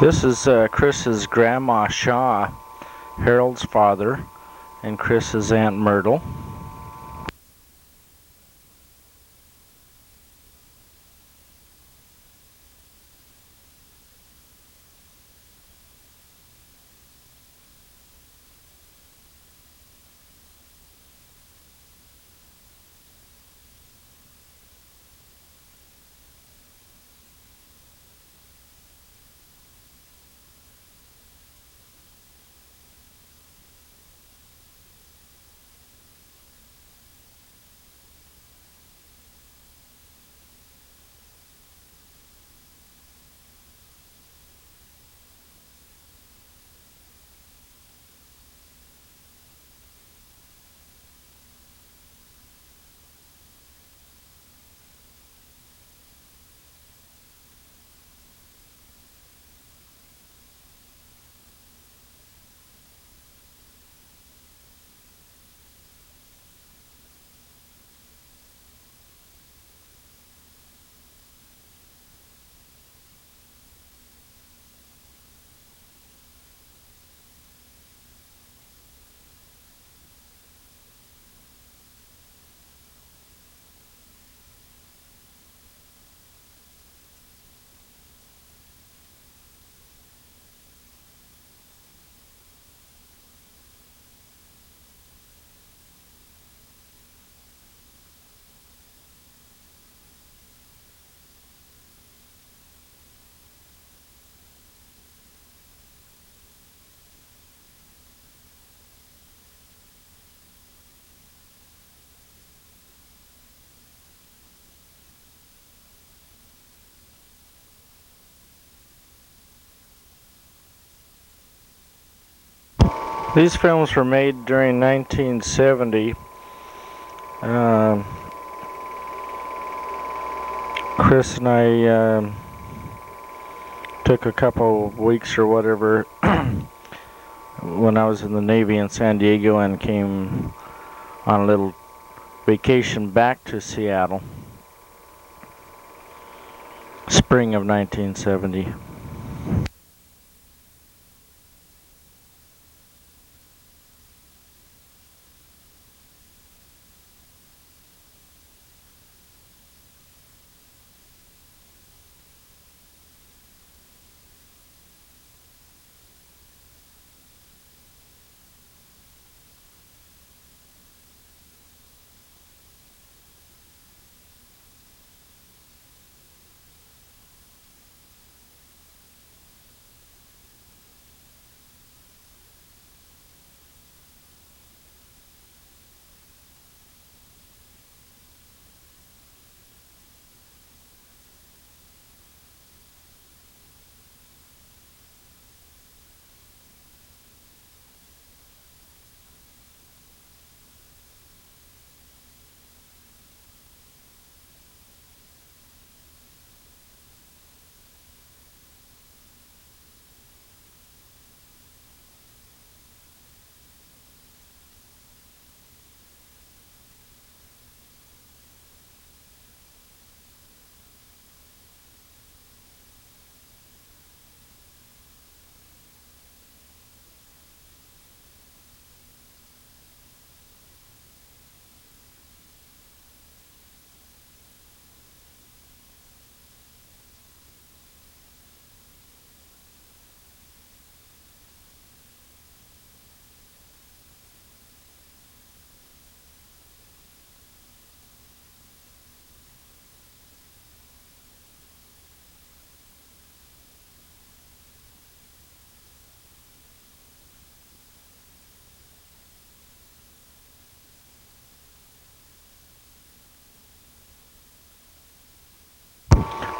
This is Chris's grandma Shaw, Harold's father, and Chris's Aunt Myrtle. These films were made during 1970. Chris and I took a couple weeks or whatever when I was in the Navy in San Diego and came on a little vacation back to Seattle. Spring of 1970.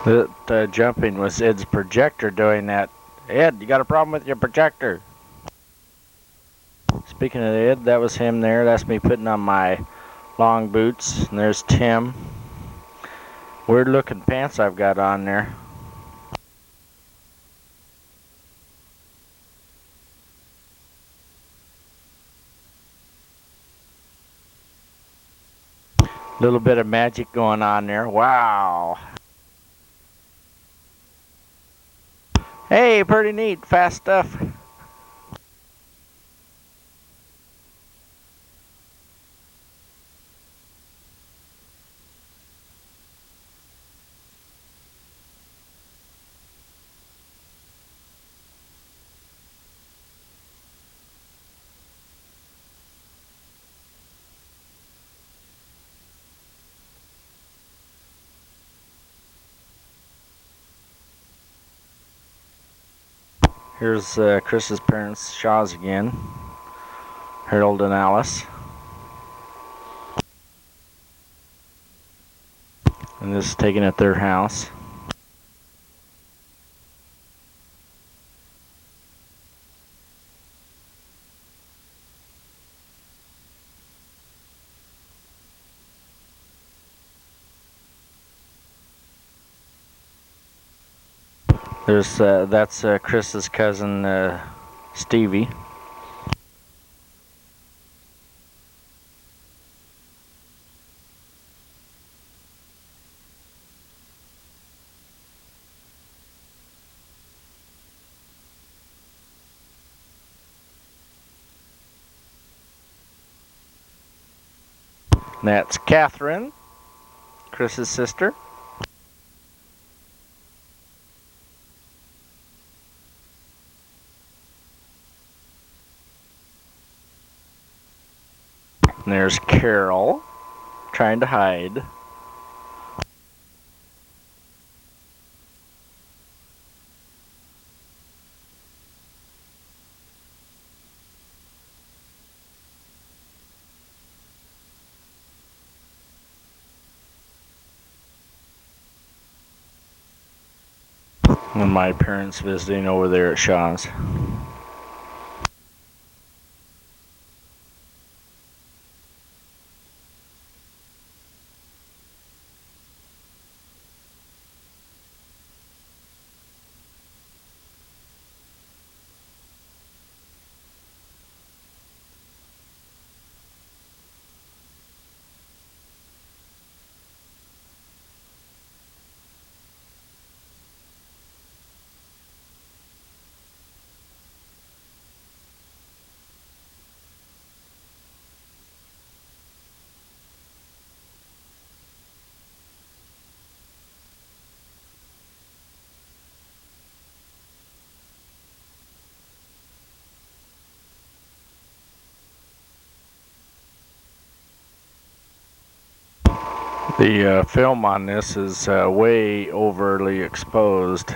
That jumping was Ed's projector doing that. Ed, you got a problem with your projector? Speaking of Ed, that was him there. That's me putting on my long boots. And there's Tim. Weird looking pants I've got on there. Little bit of magic going on there. Wow. Hey, pretty neat, fast stuff. Here's Chris's parents, Shaw's again, Harold and Alice. And this is taken at their house. There's that's Chris's cousin Stevie. That's Catherine, Chris's sister. And there's Carol, trying to hide. And my parents visiting over there at Shaw's. The film on this is way overly exposed.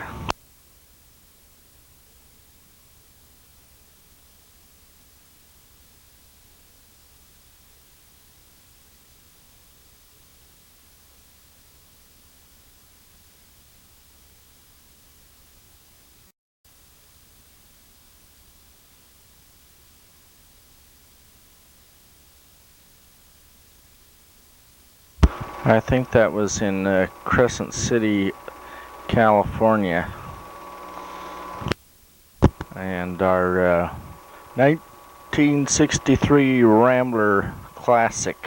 I think that was in Crescent City, California. And our 1963 Rambler Classic.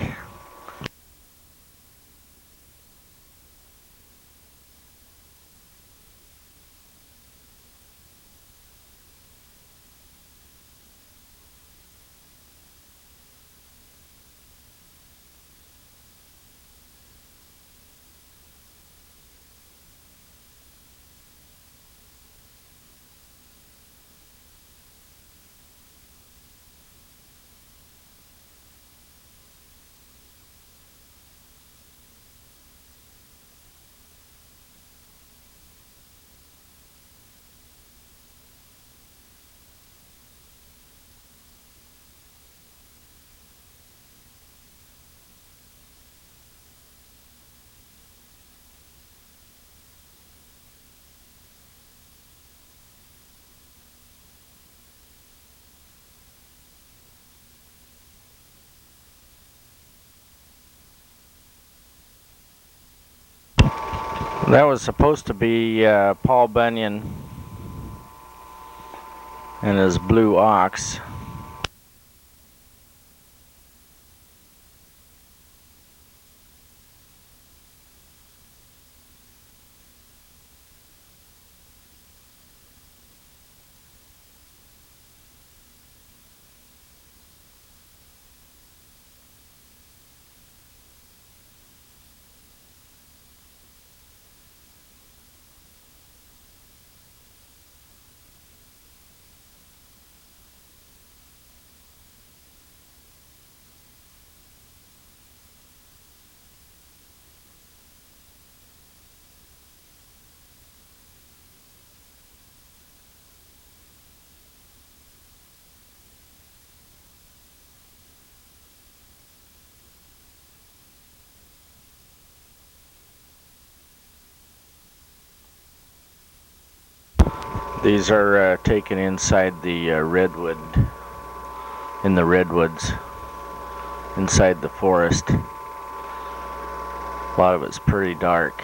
That was supposed to be Paul Bunyan and his blue ox. These are taken inside the redwood, in the redwoods, inside the forest. A lot of it's pretty dark.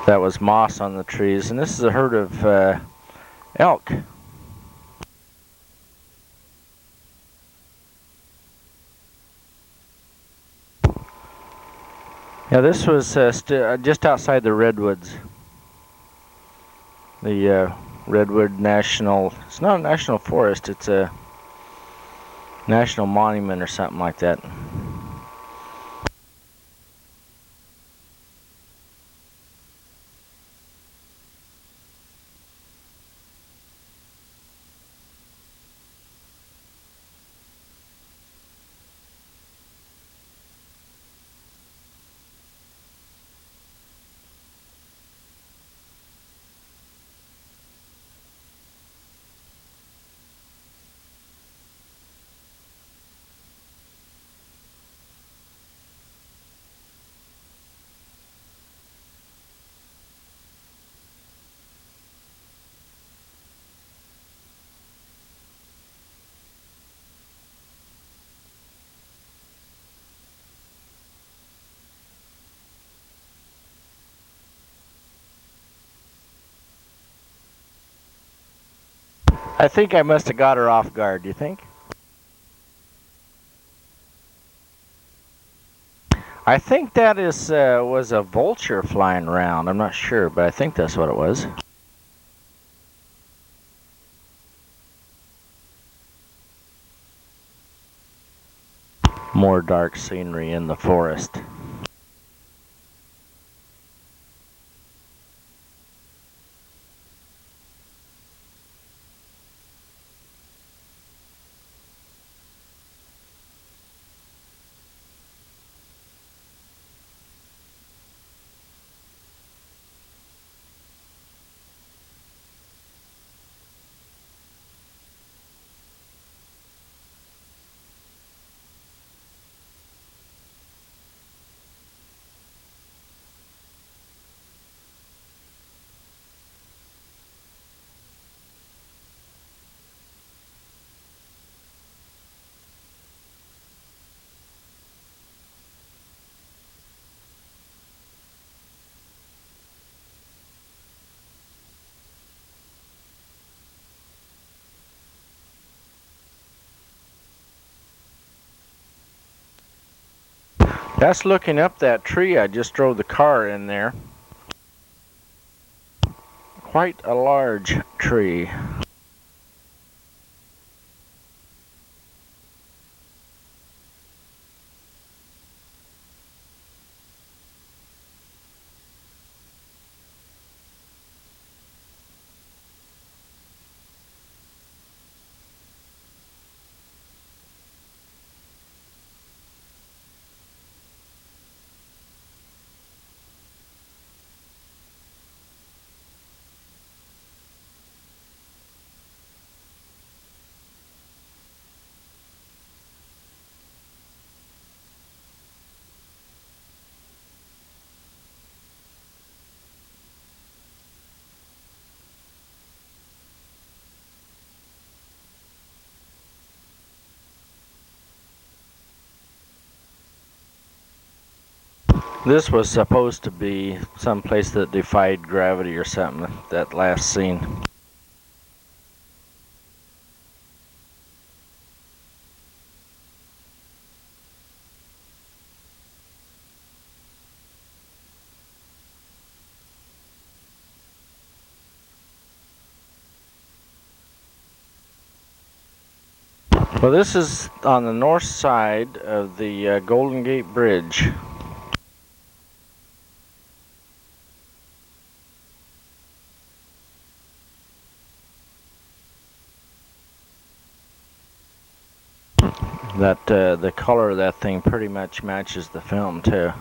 That was moss on the trees, and this is a herd of elk. Yeah, this was just outside the redwoods. The Redwood National, it's not a national forest, it's a national monument or something like that. I think I must have got her off guard, do you think? I think that was a vulture flying around. I'm not sure, but I think that's what it was. More dark scenery in the forest. That's looking up that tree. I just drove the car in there. Quite a large tree. This was supposed to be some place that defied gravity or something, that last scene. Well, this is on the north side of the Golden Gate Bridge. That the color of that thing pretty much matches the film too.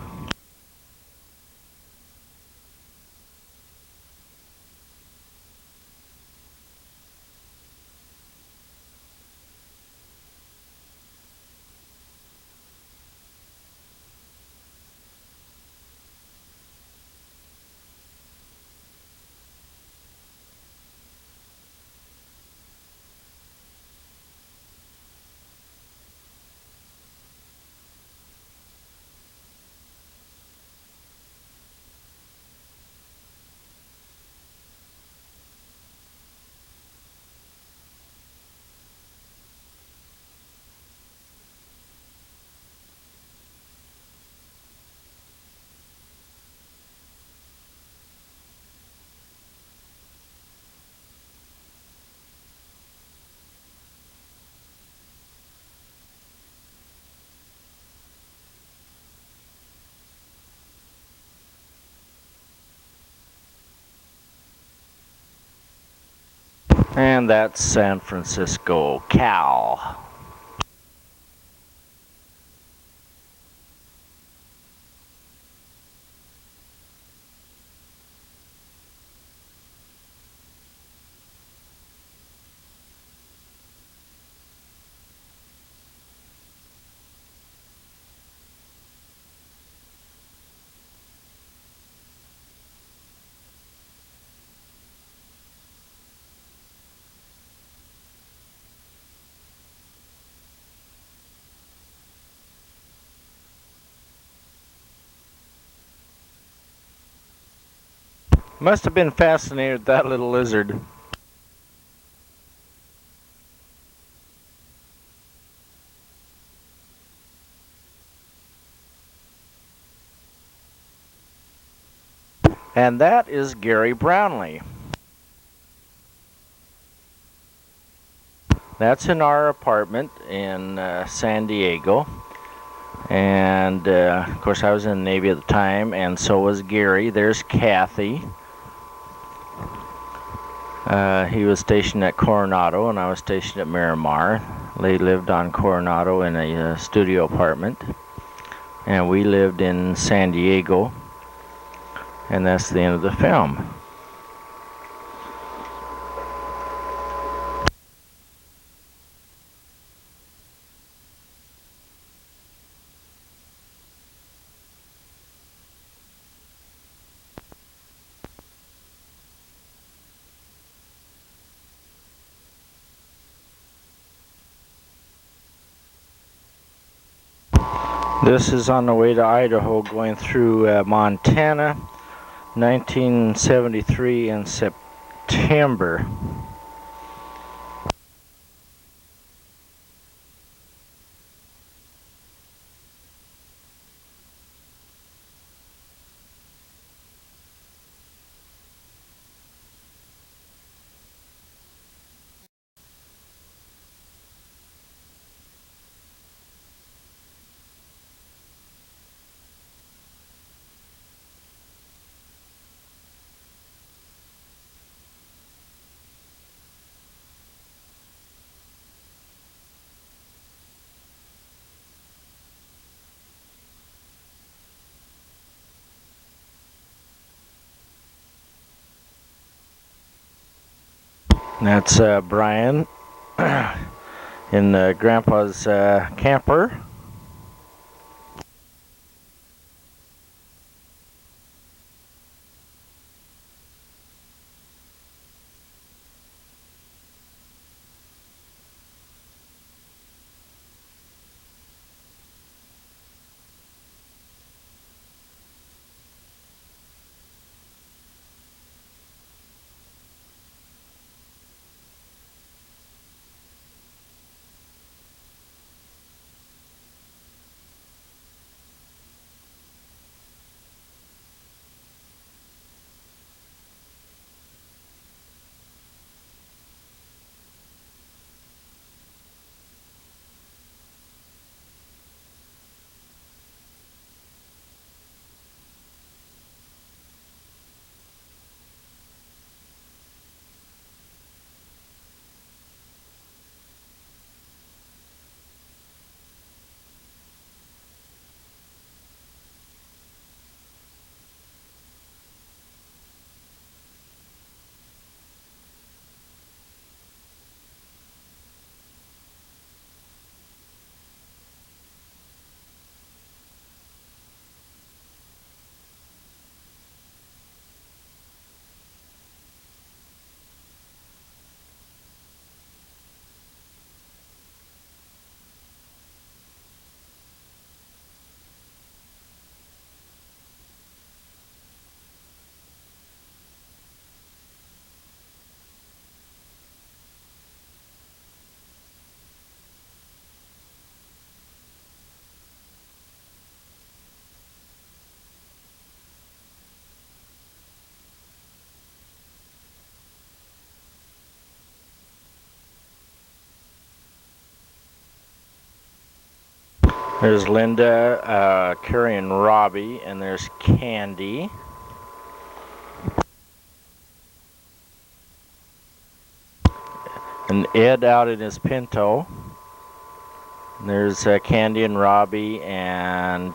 And that's San Francisco, Cal. Must have been fascinated with that little lizard. And that is Gary Brownlee. That's in our apartment in San Diego. And of course I was in the Navy at the time, and so was Gary. There's Kathy. He was stationed at Coronado, and I was stationed at Miramar. They lived on Coronado in a studio apartment, and we lived in San Diego, and that's the end of the film. This is on the way to Idaho, going through Montana, 1973 in September. That's Brian in Grandpa's camper. There's Linda carrying Robbie, and there's Candy. And Ed out in his Pinto. And there's Candy and Robbie, and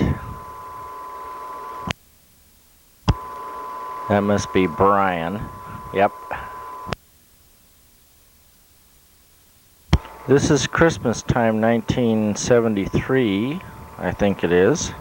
that must be Brian. Yep. This is Christmas time, 1973, I think it is.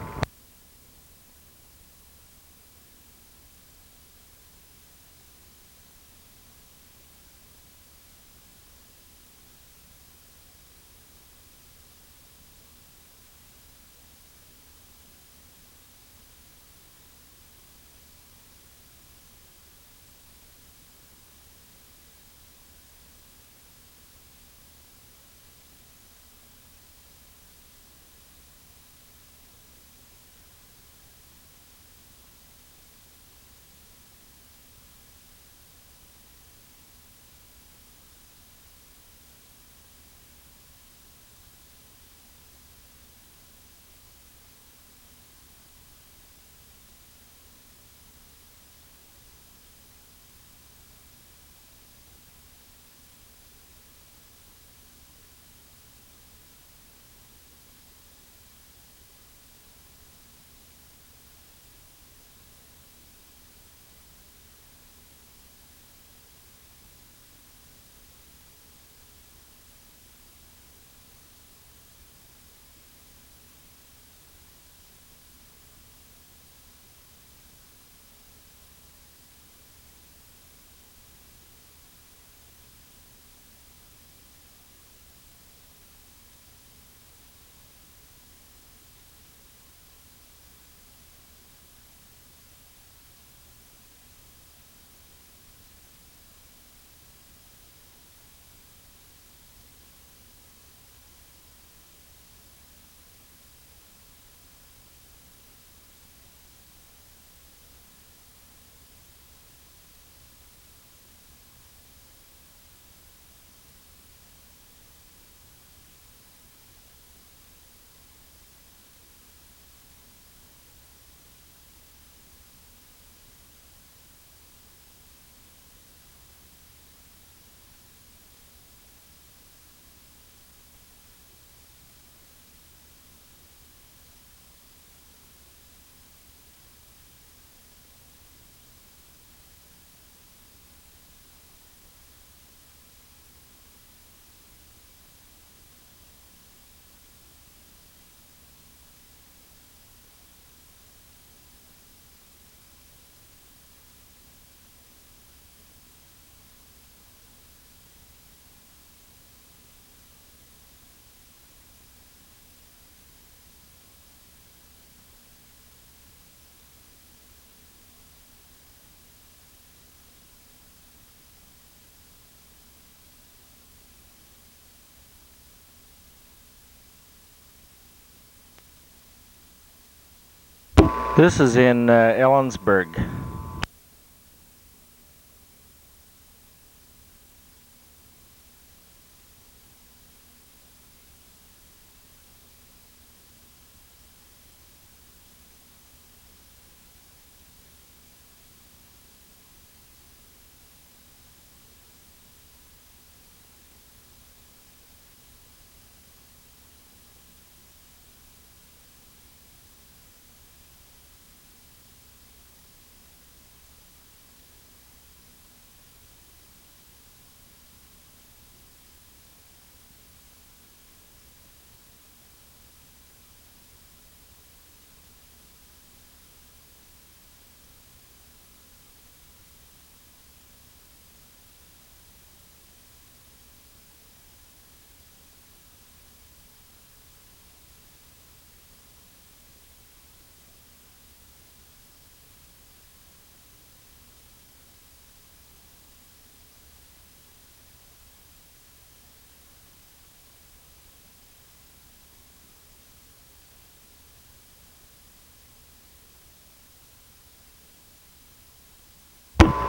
This is in Ellensburg.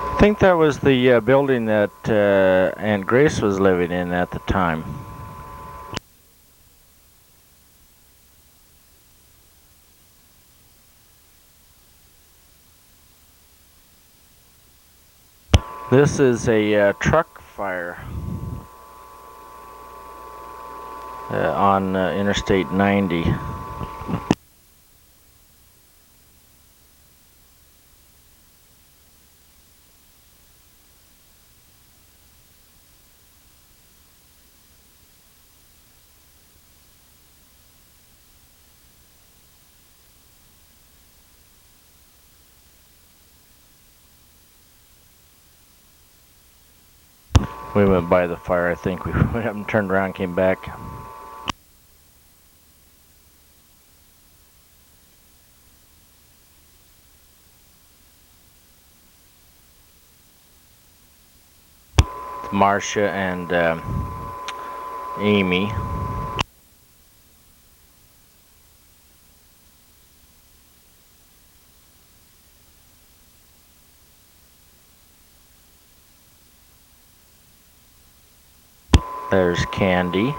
I think that was the building that Aunt Grace was living in at the time. This is a truck fire on Interstate 90. We went by the fire, I think. We went up and turned around and came back. Marcia and Amy. There's Candy.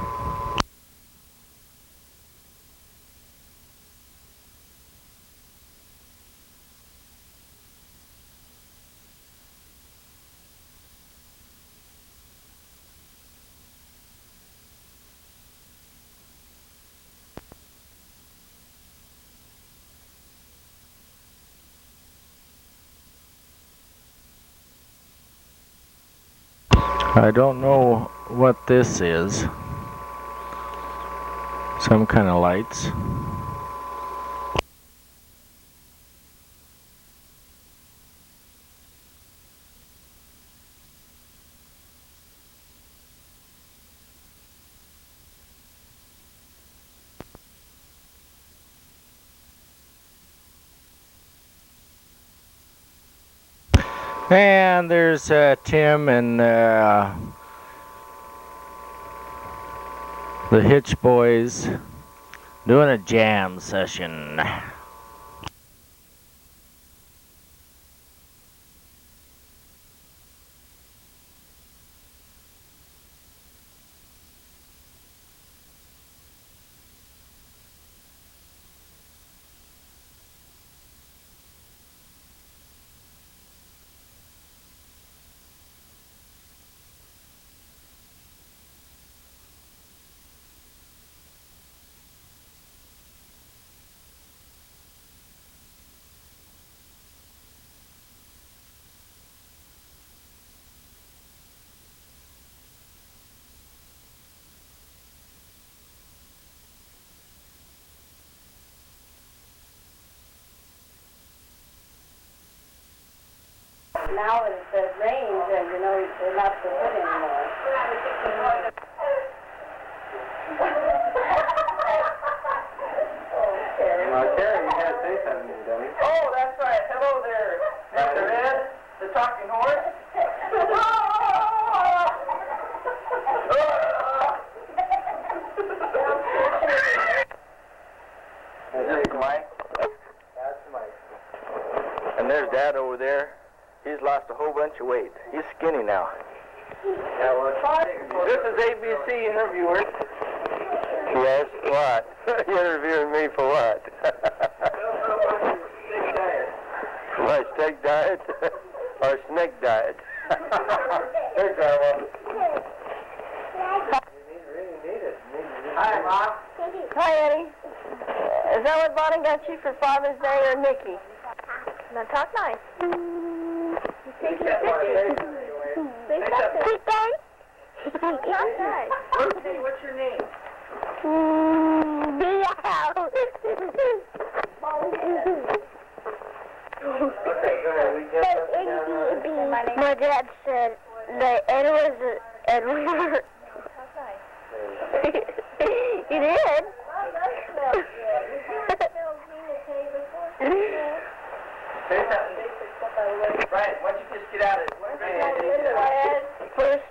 I don't know what this is. Some kind of lights. And there's Tim and the Hitch Boys doing a jam session. Now it rains, and you know they're not so good anymore. Terry, you had to say something, dummy. Oh, that's right. Hello there, Mr. Ed, the talking horse. Is this the mic? That's the mic. Dad over there, he's lost a whole bunch of weight. He's skinny now. Yeah, well, this is ABC interviewers. Yes, what? You interviewing me for what? My steak diet or snake diet? Hey, Grandma. Hi, Mom. Hi, Eddie. Is that what Bonnie got you for Father's Day or Nikki? Now talk nice. Take your picture. Say something. Talk nice. Hey, what's your name? Okay, go ahead. We get something down there. My dad said that Ed was Edward. He did. Say something. Brian, why don't you just get out of it? First.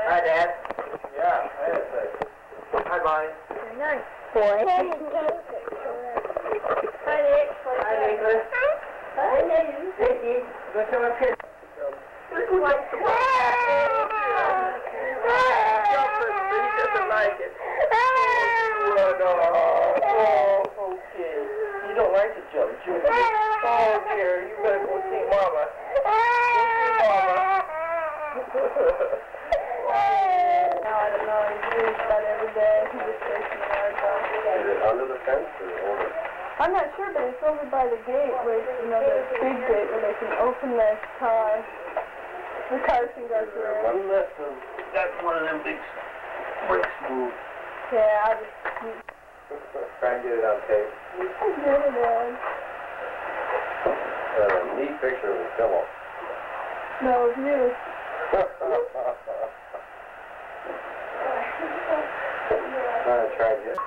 Hi, Dad. Yeah, hi, Bonnie. Nice. Boy. Hi, Nick. Hi, Nicholas. Nicky, go come up here. He doesn't like it. Oh, no. Oh, okay. You don't like to jump, Junior. Oh, dear. You better go see Mama. Go see Mama. Now, I don't know. He's doing that every day. He just takes me hard time. Is it under the fence or over? I'm not sure, but it's over by the gate where, you know, the big gate where they can open the car. The cars can go through. One left. That's one of them big bricks move. Yeah, I'll just... Try and get it on tape. I get it, Ed. A neat picture of the pillow. No, it's you. Try again.